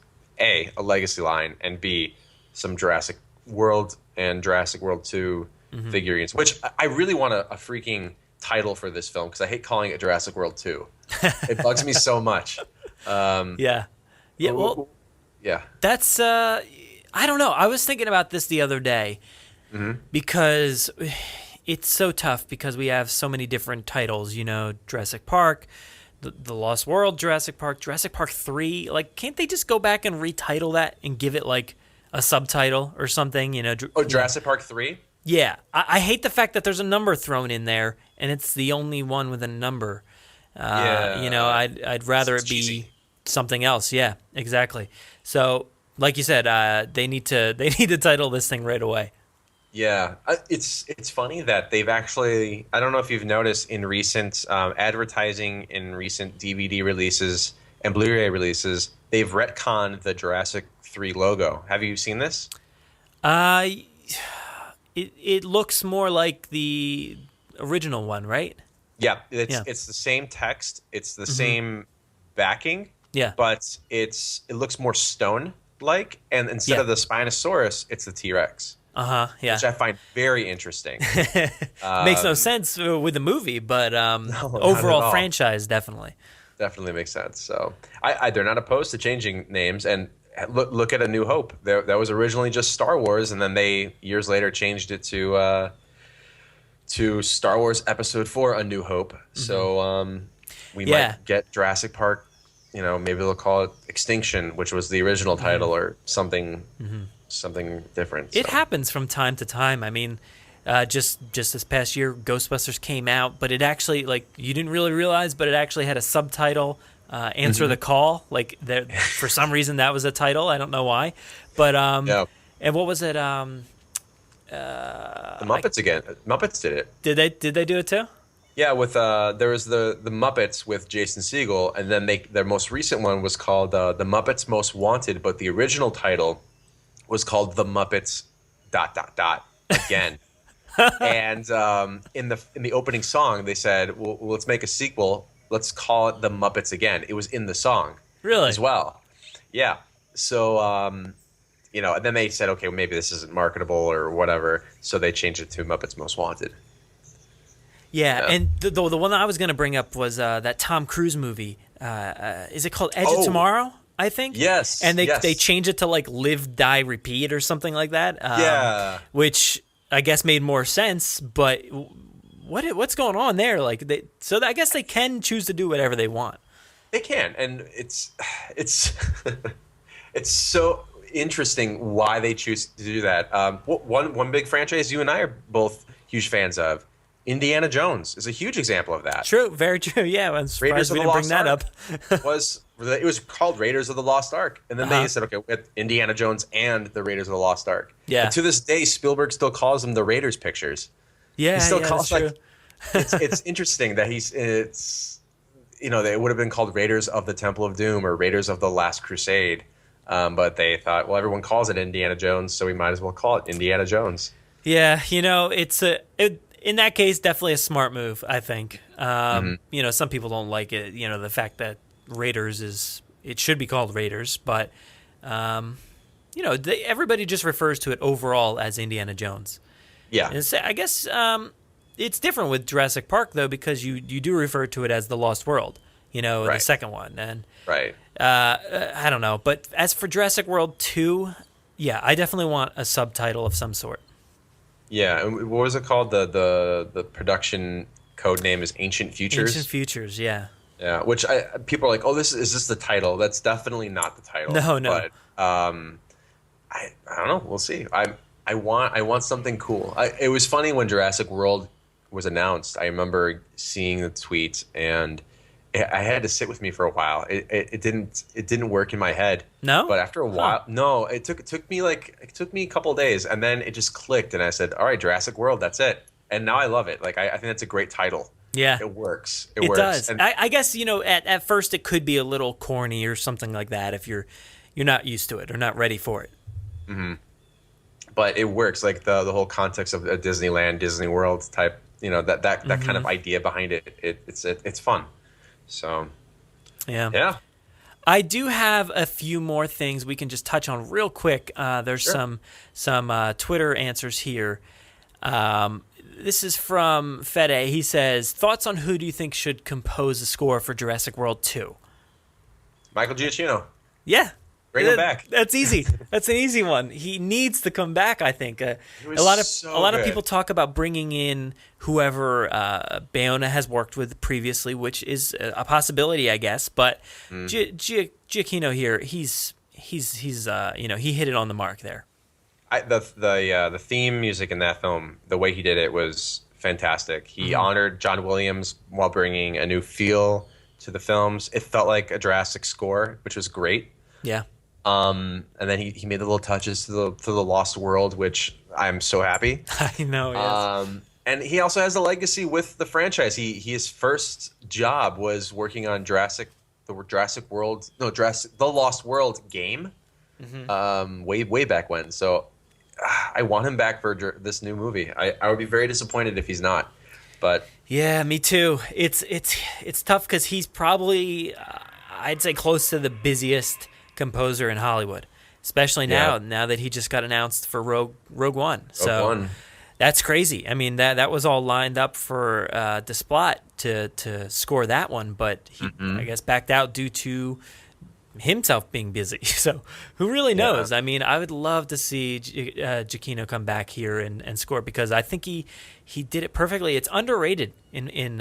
a legacy line, and B, some Jurassic World and Jurassic World 2 figurines, which I really want a freaking title for this film, because I hate calling it Jurassic World 2. It bugs me so much. Yeah. Well, yeah. That's I don't know. I was thinking about this the other day because it's so tough, because we have so many different titles. Jurassic Park, the Lost World, Jurassic Park 3. Like, can't they just go back and retitle that and give it like a subtitle or something? Jurassic Park 3. Yeah, I hate the fact that there's a number thrown in there, and it's the only one with a number. I'd rather it be something else. Yeah, exactly. So, like you said, they need to title this thing right away. Yeah, it's funny that they've actually, I don't know if you've noticed in recent advertising, in recent DVD releases and Blu-ray releases, they've retconned the Jurassic 3 logo. Have you seen this? It looks more like the original one, right? Yeah, it's the same text, it's the same backing. Yeah, but it looks more stone-like, and instead of the Spinosaurus, it's the T-Rex. Yeah, which I find very interesting. Makes no sense with the movie, but overall franchise definitely makes sense. So they're not opposed to changing names, and look at A New Hope. That was originally just Star Wars, and then they years later changed it to Star Wars Episode 4: A New Hope. So we might get Jurassic Park. Maybe they'll call it Extinction, which was the original title, or something. Something different. It happens from time to time. I mean, just this past year, Ghostbusters came out, but it actually, like, you didn't really realize, but it actually had a subtitle, Answer the Call. Like, for some reason, that was a title. I don't know why. But, and what was it? The Muppets again. Muppets did it. Did they do it too? Yeah, with there was the Muppets with Jason Segel, and then their most recent one was called The Muppets Most Wanted, but the original title was called The Muppets ... again. And in the opening song, they said, well, let's make a sequel. Let's call it The Muppets Again. It was in the song. Really? As well. Yeah. So, you know, and then they said, okay, well, maybe this isn't marketable or whatever. So they changed it to Muppets Most Wanted. Yeah, and the one that I was going to bring up was that Tom Cruise movie. Is it called Edge of Tomorrow? I think. Yes. And they changed it to like Live, Die, Repeat or something like that. Yeah. Which I guess made more sense, but what's going on there? Like I guess they can choose to do whatever they want. They can, and it's it's so interesting why they choose to do that. One big franchise you and I are both huge fans of. Indiana Jones is a huge example of that. True, very true. Yeah, I'm surprised we didn't bring that up. It was called Raiders of the Lost Ark, and then they said, okay, we have Indiana Jones and the Raiders of the Lost Ark. Yeah. And to this day, Spielberg still calls them the Raiders pictures. Yeah, he still calls like. It's interesting that it's you know, it would have been called Raiders of the Temple of Doom or Raiders of the Last Crusade, but they thought, well, everyone calls it Indiana Jones, so we might as well call it Indiana Jones. Yeah, you know, in that case, definitely a smart move, I think. You know, some people don't like it. You know, the fact that Raiders it should be called Raiders, but you know, everybody just refers to it overall as Indiana Jones. Yeah, and I guess it's different with Jurassic Park though, because you do refer to it as the Lost World. You know, the second one, and I don't know, but as for Jurassic World 2, yeah, I definitely want a subtitle of some sort. Yeah, and what was it called? The production code name is Ancient Futures. Ancient Futures, yeah. Yeah, which people are like, oh, is this the title? That's definitely not the title. No. But I don't know. We'll see. I want something cool. It was funny when Jurassic World was announced. I remember seeing the tweet, and I had to sit with me for a while. It didn't work in my head. No? But after a while, no. It took me a couple of days, and then it just clicked, and I said, "All right, Jurassic World, that's it." And now I love it. Like I think that's a great title. Yeah, it works. It works. does. And I guess, you know, at first it could be a little corny or something like that if you're not used to it or not ready for it. Mm-hmm. But it works. Like the whole context of a Disneyland, Disney World type. You know, that kind of idea behind it. It's fun. So, yeah. I do have a few more things we can just touch on real quick. There's some Twitter answers here. This is from Fede. He says, thoughts on who do you think should compose the score for Jurassic World 2? Michael Giacchino. Yeah. Bring him back. That's easy. That's an easy one. He needs to come back, I think. A lot of people talk about bringing in whoever Bayona has worked with previously, which is a possibility, I guess. But Giacchino here, he's you know, he hit it on the mark there. The theme music in that film, the way he did it was fantastic. He honored John Williams while bringing a new feel to the films. It felt like a Jurassic score, which was great. Yeah. And then he made the little touches to the Lost World, which I'm so happy. I know. Yes. And he also has a legacy with the franchise. His first job was working on the Lost World game, way back when. So I want him back for this new movie. I would be very disappointed if he's not. But yeah, me too. It's tough because he's probably I'd say close to the busiest composer in Hollywood, especially now that he just got announced for Rogue One. So that's crazy. I mean, that was all lined up for Desplat to score that one, but he I guess backed out due to himself being busy. So who really knows? I mean, I would love to see Giacchino come back here and score, because I think he did it perfectly. It's underrated in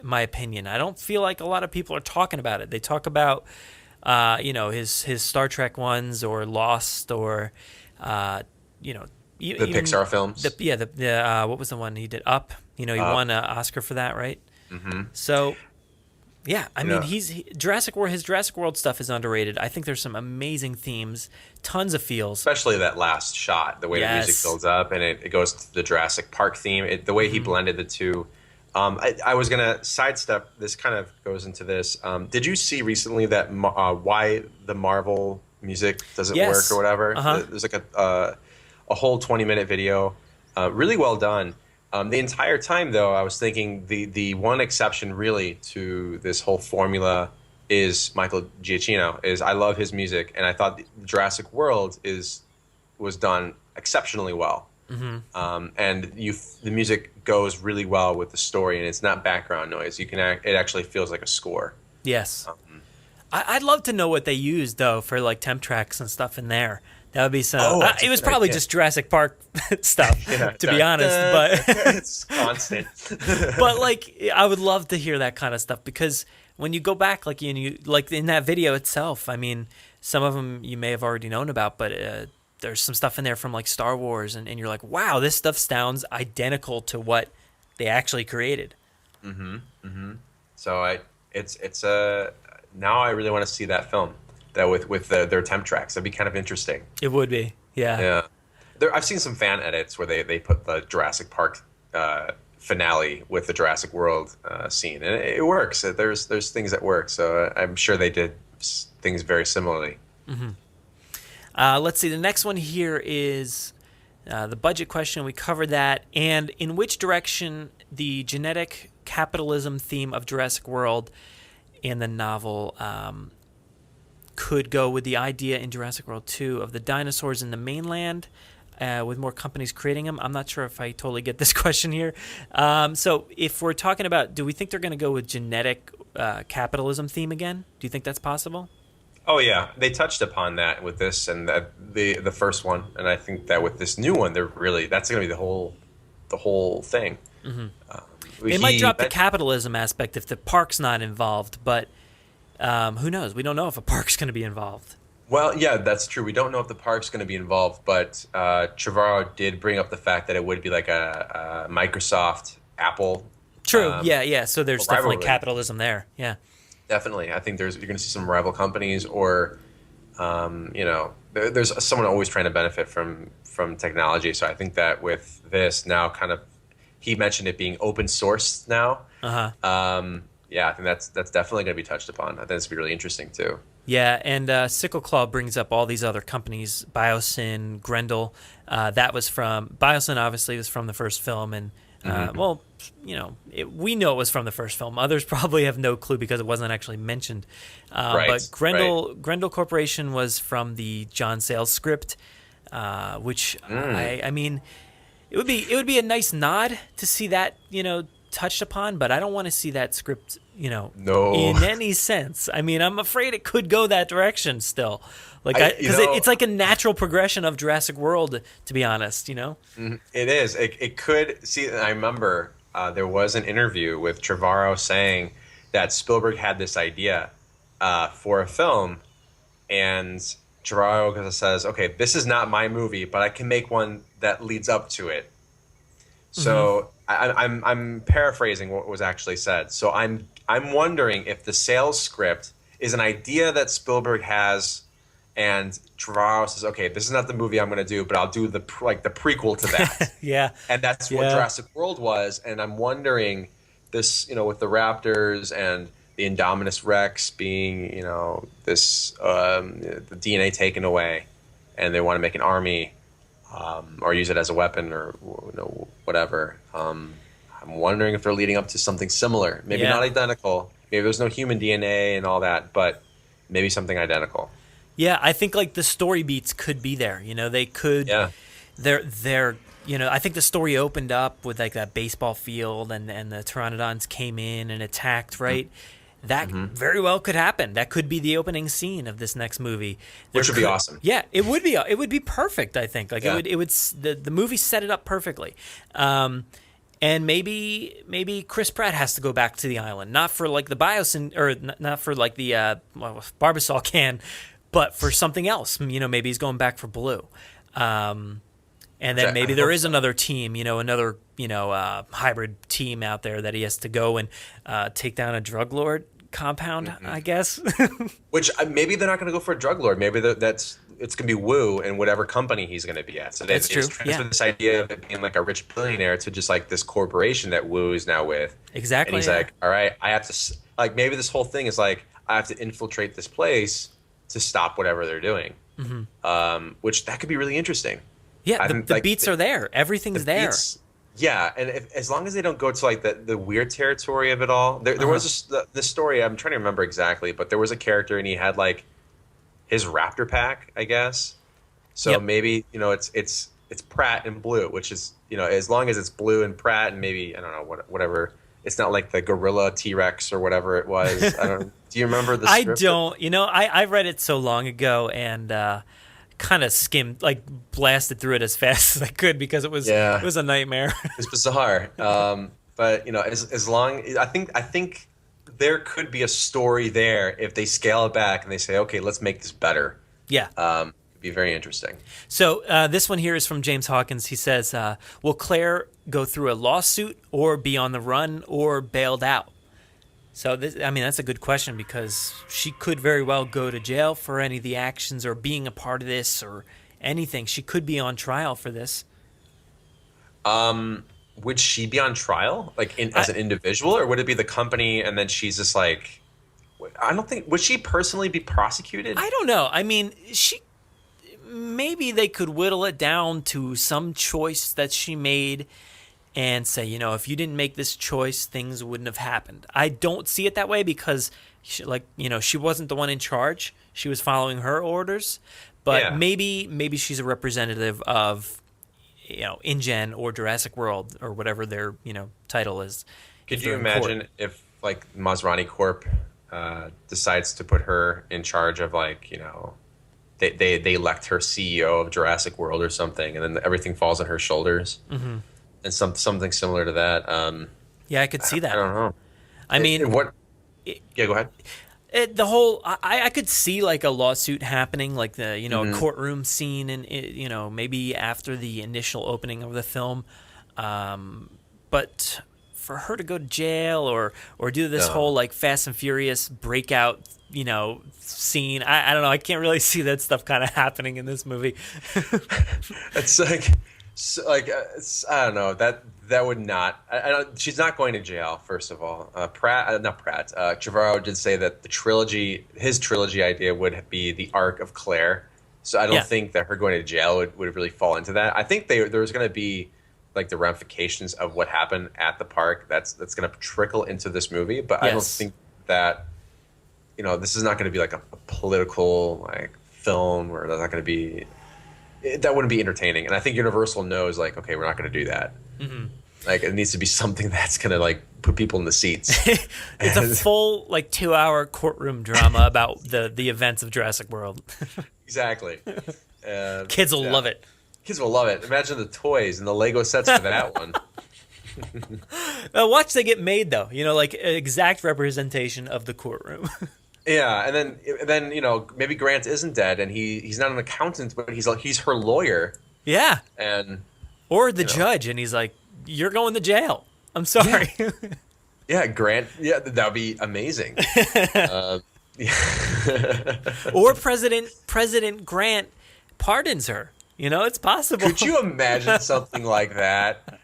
my opinion. I don't feel like a lot of people are talking about it. They talk about you know, his Star Trek ones or Lost or you know, the Pixar films. What was the one he did? Up. You know, he won an Oscar for that, right? So yeah, I mean, Jurassic World. His Jurassic World stuff is underrated. I think there's some amazing themes, tons of feels, especially that last shot, the way the music builds up and it goes to the Jurassic Park theme. The way he blended the two. I was gonna sidestep. This kind of goes into this. Did you see recently that why the Marvel music doesn't Yes. work or whatever. Uh-huh. There's like a whole 20-minute video, really well done. The entire time, though, I was thinking the one exception really to this whole formula is Michael Giacchino. Is I love his music, and I thought Jurassic World was done exceptionally well. And the music goes really well with the story, and it's not background noise. It actually feels like a score. Yes. I'd love to know what they used though for like temp tracks and stuff in there. That would be some. It was probably just Jurassic Park stuff, to be honest. But it's constant. But like, I would love to hear that kind of stuff, because when you go back, like like in that video itself, I mean, some of them you may have already known about, but there's some stuff in there from like Star Wars, and you're like, wow, this stuff sounds identical to what they actually created. So it's now I really want to see that film. That with their temp tracks, that'd be kind of interesting. It would be, yeah. I've seen some fan edits where they put the Jurassic Park finale with the Jurassic World scene, and it works. There's things that work, so I'm sure they did things very similarly. Let's see. The next one here is the budget question. We covered that, and in which direction the genetic capitalism theme of Jurassic World in the novel could go with the idea in Jurassic World 2 of the dinosaurs in the mainland, with more companies creating them. I'm not sure if I totally get this question here. So if we're talking about, do we think they're going to go with genetic capitalism theme again? Do you think that's possible? Oh yeah, they touched upon that with this and the first one, and I think that with this new one, that's going to be the whole thing. They might drop the capitalism aspect if the park's not involved, but who knows? We don't know if a park's going to be involved. Well, yeah, that's true. We don't know if the park's going to be involved, but Trevorrow did bring up the fact that it would be like a Microsoft, Apple. True. Yeah. So there's definitely rivalry. Capitalism there. Yeah. Definitely. I think you're going to see some rival companies, or there's someone always trying to benefit from technology. So I think that with this now, kind of, he mentioned it being open sourced now. Yeah, I think that's definitely going to be touched upon. I think it's going to be really interesting too. Yeah, and Sickle Claw brings up all these other companies, Biosyn, Grendel. Biosyn obviously was from the first film, and we know it was from the first film. Others probably have no clue because it wasn't actually mentioned. But Grendel Corporation was from the John Sayles script, which I mean, it would be a nice nod to see that touched upon, but I don't want to see that script in any sense. I mean, I'm afraid it could go that direction still, because it's like a natural progression of Jurassic World, to be honest. It is. It could. See, I remember there was an interview with Trevorrow saying that Spielberg had this idea for a film, and Trevorrow says, "Okay, this is not my movie, but I can make one that leads up to it." So I'm paraphrasing what was actually said. So I'm wondering if the Sayles script is an idea that Spielberg has, and Trevorrow says, "Okay, this is not the movie I'm going to do, but I'll do the prequel to that." Yeah, and that's what Jurassic World was. And I'm wondering this, with the raptors and the Indominus Rex being, this the DNA taken away, and they want to make an army. Or use it as a weapon, or whatever. I'm wondering if they're leading up to something similar. Maybe not identical. Maybe there's no human DNA and all that, but maybe something identical. Yeah, I think like the story beats could be there. They could. Yeah. They're. I think the story opened up with like that baseball field, and the pteranodons came in and attacked. Right. That very well could happen. That could be the opening scene of this next movie, which would be awesome. Yeah, it would be. It would be perfect. I think. Like it would. The movie set it up perfectly. And maybe Chris Pratt has to go back to the island, not for like the Biosyn, or not for like the Barbasol can, but for something else. Maybe he's going back for Blue. And then maybe there is another team, another hybrid team out there that he has to go and take down a drug lord compound, I guess. Which maybe they're not going to go for a drug lord. Maybe it's going to be Wu and whatever company he's going to be at. So they just transfer this idea of it being like a rich billionaire to just like this corporation that Wu is now with. Exactly. And he's like, all right, I have to, like, maybe this whole thing is like, I have to infiltrate this place to stop whatever they're doing. Which that could be really interesting. Yeah, the beats are there. Everything's there. Yeah, and as long as they don't go to like the weird territory of it all. There was this story, I'm trying to remember exactly, but there was a character and he had like his raptor pack, I guess. So maybe, you know, it's Pratt and blue, which is, you know, as long as it's blue and Pratt and maybe, I don't know, whatever. It's not like the gorilla T-Rex or whatever it was. I don't. Do you remember the script? I don't. You know, I read it so long ago and kind of skimmed, like blasted through it as fast as I could because it was a nightmare. It's bizarre. But you know, as long I think there could be a story there if they scale it back and they say, okay, let's make this better. Yeah. It'd be very interesting. So this one here is from James Hawkins. He says, will Claire go through a lawsuit or be on the run or bailed out? So, that's a good question because she could very well go to jail for any of the actions or being a part of this or anything. She could be on trial for this. Would she be on trial, like as an individual, or would it be the company and then she's just like, I don't think, would she personally be prosecuted? I don't know. I mean, maybe they could whittle it down to some choice that she made and say, you know, if you didn't make this choice, things wouldn't have happened. I don't see it that way because, she wasn't the one in charge. She was following her orders. But maybe she's a representative of, you know, InGen or Jurassic World or whatever their, you know, title is. Could you imagine if, like, Maserati Corp decides to put her in charge of, like, you know, they elect her CEO of Jurassic World or something, and then everything falls on her shoulders? Mm-hmm. And something similar to that. I could see that. I don't know. I mean, go ahead. The whole, I could see like a lawsuit happening, like the, you know, a courtroom scene, and you know, maybe after the initial opening of the film. But for her to go to jail or do this whole like Fast and Furious breakout, you know, scene, I don't know. I can't really see that stuff kind of happening in this movie. It's like. So, like I don't know, that would not. I don't. She's not going to jail. First of all, Trevorrow did say that his trilogy idea would be the arc of Claire. So I don't think that her going to jail would really fall into that. I think there's going to be like the ramifications of what happened at the park. That's going to trickle into this movie. But I don't think that, you know, this is not going to be like a political like film where there's not going to be. That wouldn't be entertaining, and I think Universal knows, like, okay, we're not going to do that. Mm-hmm. Like, it needs to be something that's going to like put people in the seats. It's a full like 2-hour courtroom drama about the events of Jurassic World. Exactly. Kids will love it. Kids will love it. Imagine the toys and the Lego sets for that one. Watch they get made though. You know, like an exact representation of the courtroom. Yeah, and then you know, maybe Grant isn't dead, and he's not an accountant, but he's her lawyer. Yeah, or the judge, and he's like, "You're going to jail. I'm sorry." Yeah, Grant. Yeah, that would be amazing. Or President Grant pardons her. You know, it's possible. Could you imagine something like that?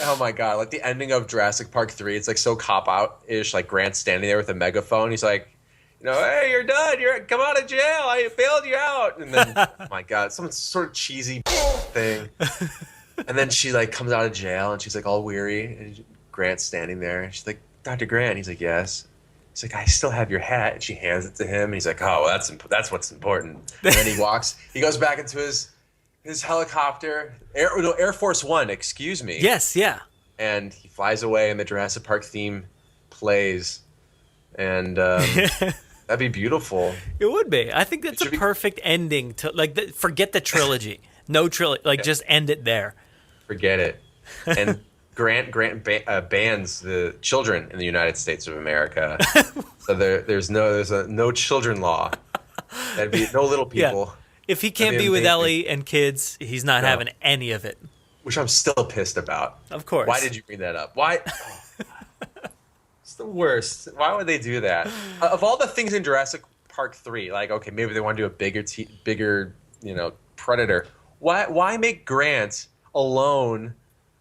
Oh my god, like the ending of Jurassic Park 3, it's like so cop-out-ish, like Grant's standing there with a megaphone. He's like, you know, hey, you're done. Come out of jail. I bailed you out. And then, oh my god, some sort of cheesy thing. And then she like comes out of jail and she's like all weary. And Grant's standing there. And she's like, Dr. Grant. And he's like, yes. He's like, I still have your hat. And she hands it to him. And he's like, oh, well, that's what's important. And then he goes back into his helicopter, Air Force One, excuse me. Yes, yeah. And he flies away, and the Jurassic Park theme plays, and that'd be beautiful. It would be. I think that's a perfect ending to like. Forget the trilogy. No trilogy. Like just end it there. Forget it. And Grant bans the children in the United States of America. So there's a no children law. That'd be no little people. Yeah. If he can't be with Ellie and kids, he's not having any of it. Which I'm still pissed about. Of course. Why did you bring that up? Why? It's the worst. Why would they do that? Of all the things in Jurassic Park 3, like, okay, maybe they want to do a bigger, you know, predator. Why make Grant alone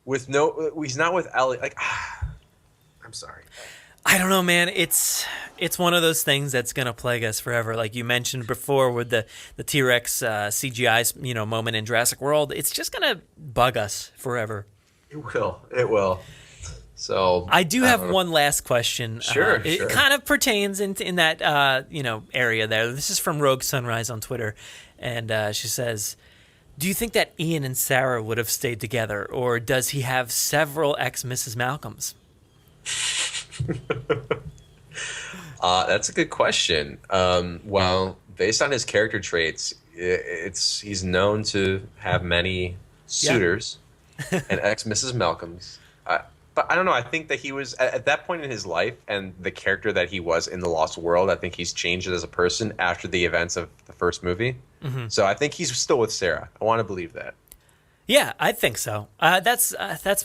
with he's not with Ellie? Like, I'm sorry. I don't know, man. It's one of those things that's gonna plague us forever. Like you mentioned before, with the T-Rex CGI moment in Jurassic World, it's just gonna bug us forever. It will. It will. So I do have one last question. Sure. It kind of pertains in that area there. This is from Rogue Sunrise on Twitter, and she says, "Do you think that Ian and Sarah would have stayed together, or does he have several ex-Mrs. Malcolms?" That's a good question. Well, based on his character traits, he's known to have many suitors and ex-Mrs. Malcolms. But I don't know. I think that he was at that point in his life, and the character that he was in The Lost World, I think he's changed as a person after the events of the first movie. Mm-hmm. So I think he's still with Sarah. I want to believe that. Yeah, I think so. That's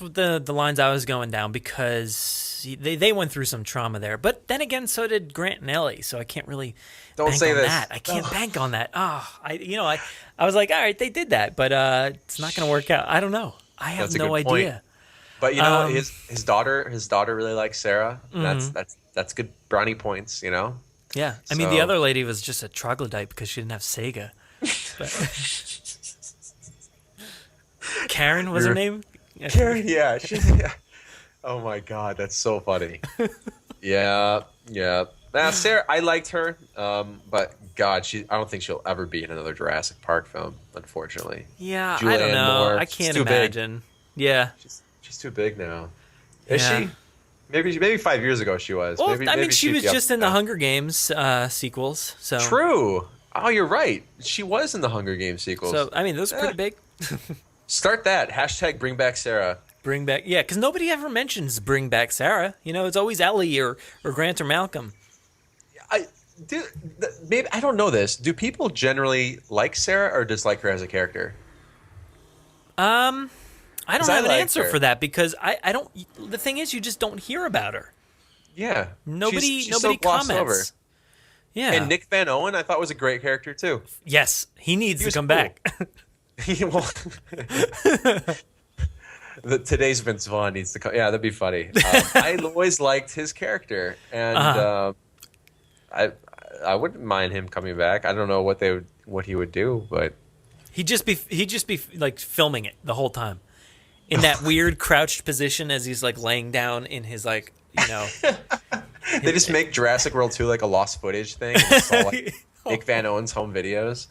what the lines I was going down, because they went through some trauma there. But then again, so did Grant and Ellie. So I can't really bank on that. I can't bank on that. I was like, all right, they did that, but it's not going to work out. I don't know. I have no idea. Point. But his daughter really likes Sarah. Mm-hmm. That's good brownie points, Yeah, I mean the other lady was just a troglodyte because she didn't have Sega. Karen was her name. Karen, yeah. Oh my God, that's so funny. Yeah. Now Sarah, I liked her, but God, I don't think she'll ever be in another Jurassic Park film, unfortunately. Yeah, I don't know. Moore, I can't imagine. Big. Yeah. She's too big now. Is she? Maybe 5 years ago she was. Well, maybe she was just in the Hunger Games sequels. So true. Oh, you're right. She was in the Hunger Games sequels. So I mean, those are pretty big. Start that hashtag. Bring back Sarah. Bring back, yeah, because nobody ever mentions bring back Sarah. It's always Ellie or Grant or Malcolm. Maybe I don't know this. Do people generally like Sarah or dislike her as a character? I don't have an answer for that, because I don't. The thing is, you just don't hear about her. Yeah, nobody so comments. Over. Yeah, and Nick Van Owen, I thought was a great character too. Yes, he needs to come back. Today's Vince Vaughn needs to come. Yeah, that'd be funny. I always liked his character, and I wouldn't mind him coming back. I don't know what he would do, but he'd just be like filming it the whole time. In that weird crouched position as he's like laying down in his like, They just make Jurassic World 2 like a lost footage thing. It's all like Nick Van Owen's home videos.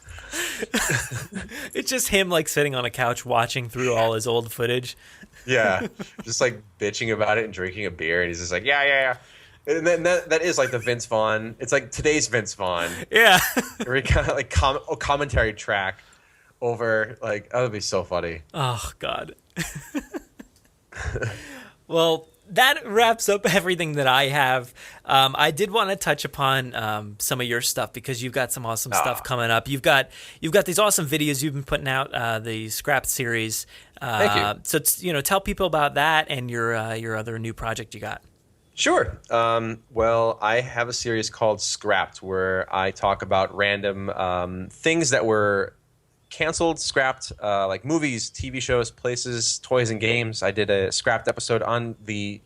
It's just him like sitting on a couch watching through all his old footage. Yeah, just like bitching about it and drinking a beer, and he's just like, yeah. And then that is like the Vince Vaughn. It's like today's Vince Vaughn. Yeah, where he kind of like commentary track over like that would be so funny. Oh God. Well, that wraps up everything that I have. I did want to touch upon some of your stuff, because you've got some awesome stuff coming up. You've got these awesome videos you've been putting out, the Scrapped series. Thank you. So tell people about that and your other new project you got. Sure. Well, I have a series called Scrapped, where I talk about random things that were canceled, scrapped, like movies, TV shows, places, toys, and games. I did a Scrapped episode on the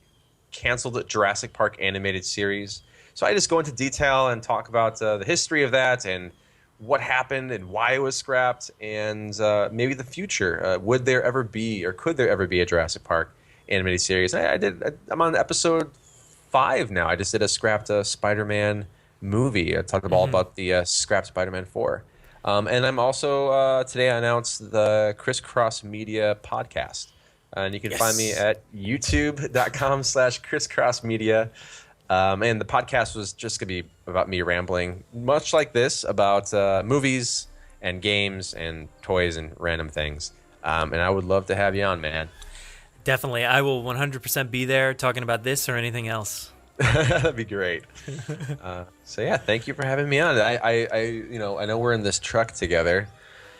canceled Jurassic Park animated series. So I just go into detail and talk about the history of that and what happened and why it was scrapped, and maybe the future. Would there ever be, or could there ever be, a Jurassic Park animated series? I'm on episode 5 now. I just did a scrapped Spider-Man movie. I talked all about the scrapped Spider-Man 4. And I'm also, today I announced the ChrisCrossMedia podcast. And you can find me at youtube.com/ChrisCrossMedia. And the podcast was just going to be about me rambling, much like this, about movies and games and toys and random things. And I would love to have you on, man. Definitely. I will 100% be there talking about this or anything else. That'd be great. So yeah, thank you for having me on. I know we're in this truck together.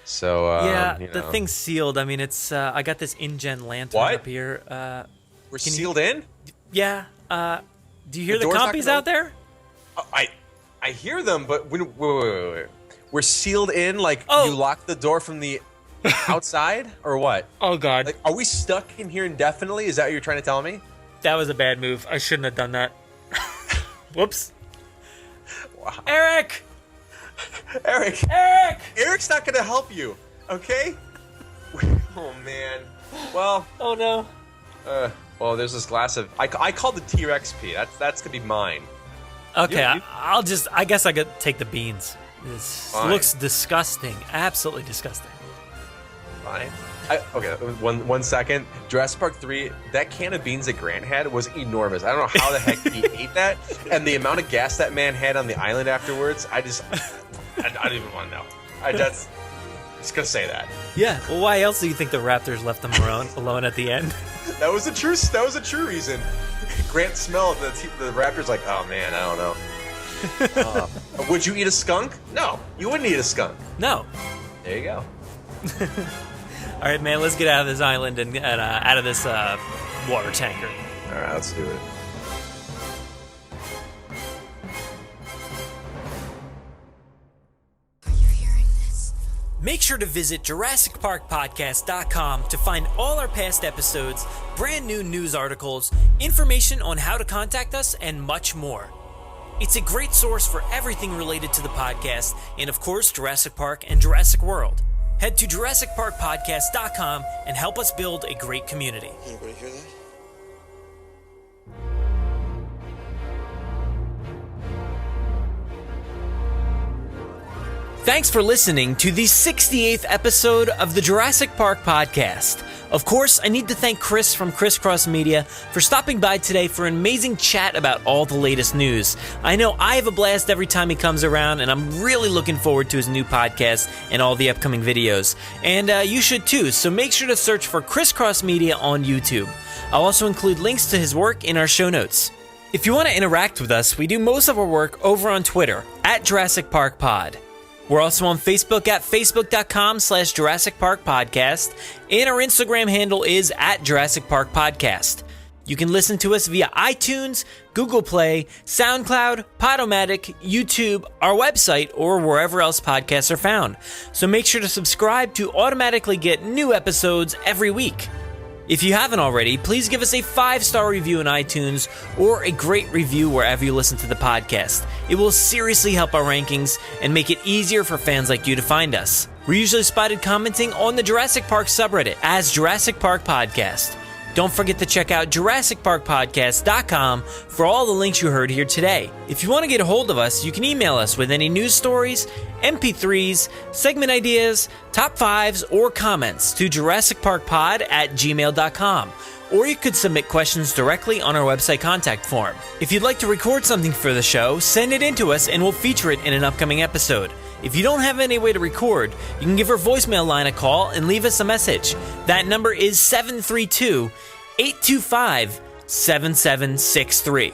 So the thing's sealed. I mean, it's I got this InGen lantern up here. We're sealed in? Yeah. Do you hear the compies out there? I hear them, but wait. We're sealed in, like you locked the door from the outside, or what? Oh God! Like, are we stuck in here indefinitely? Is that what you're trying to tell me? That was a bad move. I shouldn't have done that. Whoops. Wow. Eric! Eric's not going to help you, okay? Oh, man. Well. Oh, no. Well, there's this glass of... I call the T-Rex pee. That's going to be mine. Okay, I guess I could take the beans. This looks disgusting. Absolutely disgusting. Fine. Okay, one second. Jurassic Park 3, that can of beans that Grant had was enormous. I don't know how the heck he ate that. And the amount of gas that man had on the island afterwards, I don't even want to know. Just going to say that. Yeah, well, why else do you think the Raptors left them alone at the end? That was a true reason. Grant smelled the Raptors like, oh man, I don't know. Would you eat a skunk? No, you wouldn't eat a skunk. No. There you go. All right, man, let's get out of this island and out of this water tanker. All right, let's do it. Make sure to visit JurassicParkPodcast.com to find all our past episodes, brand new news articles, information on how to contact us, and much more. It's a great source for everything related to the podcast and, of course, Jurassic Park and Jurassic World. Head to JurassicParkPodcast.com and help us build a great community. Anybody hear that? Thanks for listening to the 68th episode of the Jurassic Park Podcast. Of course, I need to thank Chris from ChrisCrossMedia for stopping by today for an amazing chat about all the latest news. I know I have a blast every time he comes around, and I'm really looking forward to his new podcast and all the upcoming videos. And you should too, so make sure to search for ChrisCrossMedia on YouTube. I'll also include links to his work in our show notes. If you want to interact with us, we do most of our work over on Twitter, at Jurassic Park Pod. We're also on Facebook at facebook.com/Jurassic Park Podcast, and our Instagram handle is at Jurassic Park Podcast. You can listen to us via iTunes, Google Play, SoundCloud, Podomatic, YouTube, our website, or wherever else podcasts are found. So make sure to subscribe to automatically get new episodes every week. If you haven't already, please give us a 5-star review in iTunes or a great review wherever you listen to the podcast. It will seriously help our rankings and make it easier for fans like you to find us. We're usually spotted commenting on the Jurassic Park subreddit as Jurassic Park Podcast. Don't forget to check out JurassicParkPodcast.com for all the links you heard here today. If you want to get a hold of us, you can email us with any news stories, MP3s, segment ideas, top 5s, or comments to JurassicParkPod@gmail.com. Or you could submit questions directly on our website contact form. If you'd like to record something for the show, send it in to us and we'll feature it in an upcoming episode. If you don't have any way to record, you can give our voicemail line a call and leave us a message. That number is 732-825-7763.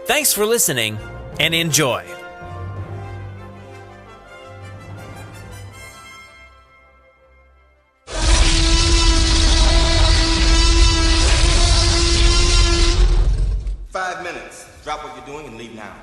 Thanks for listening and enjoy. Five minutes. Drop what you're doing and leave now.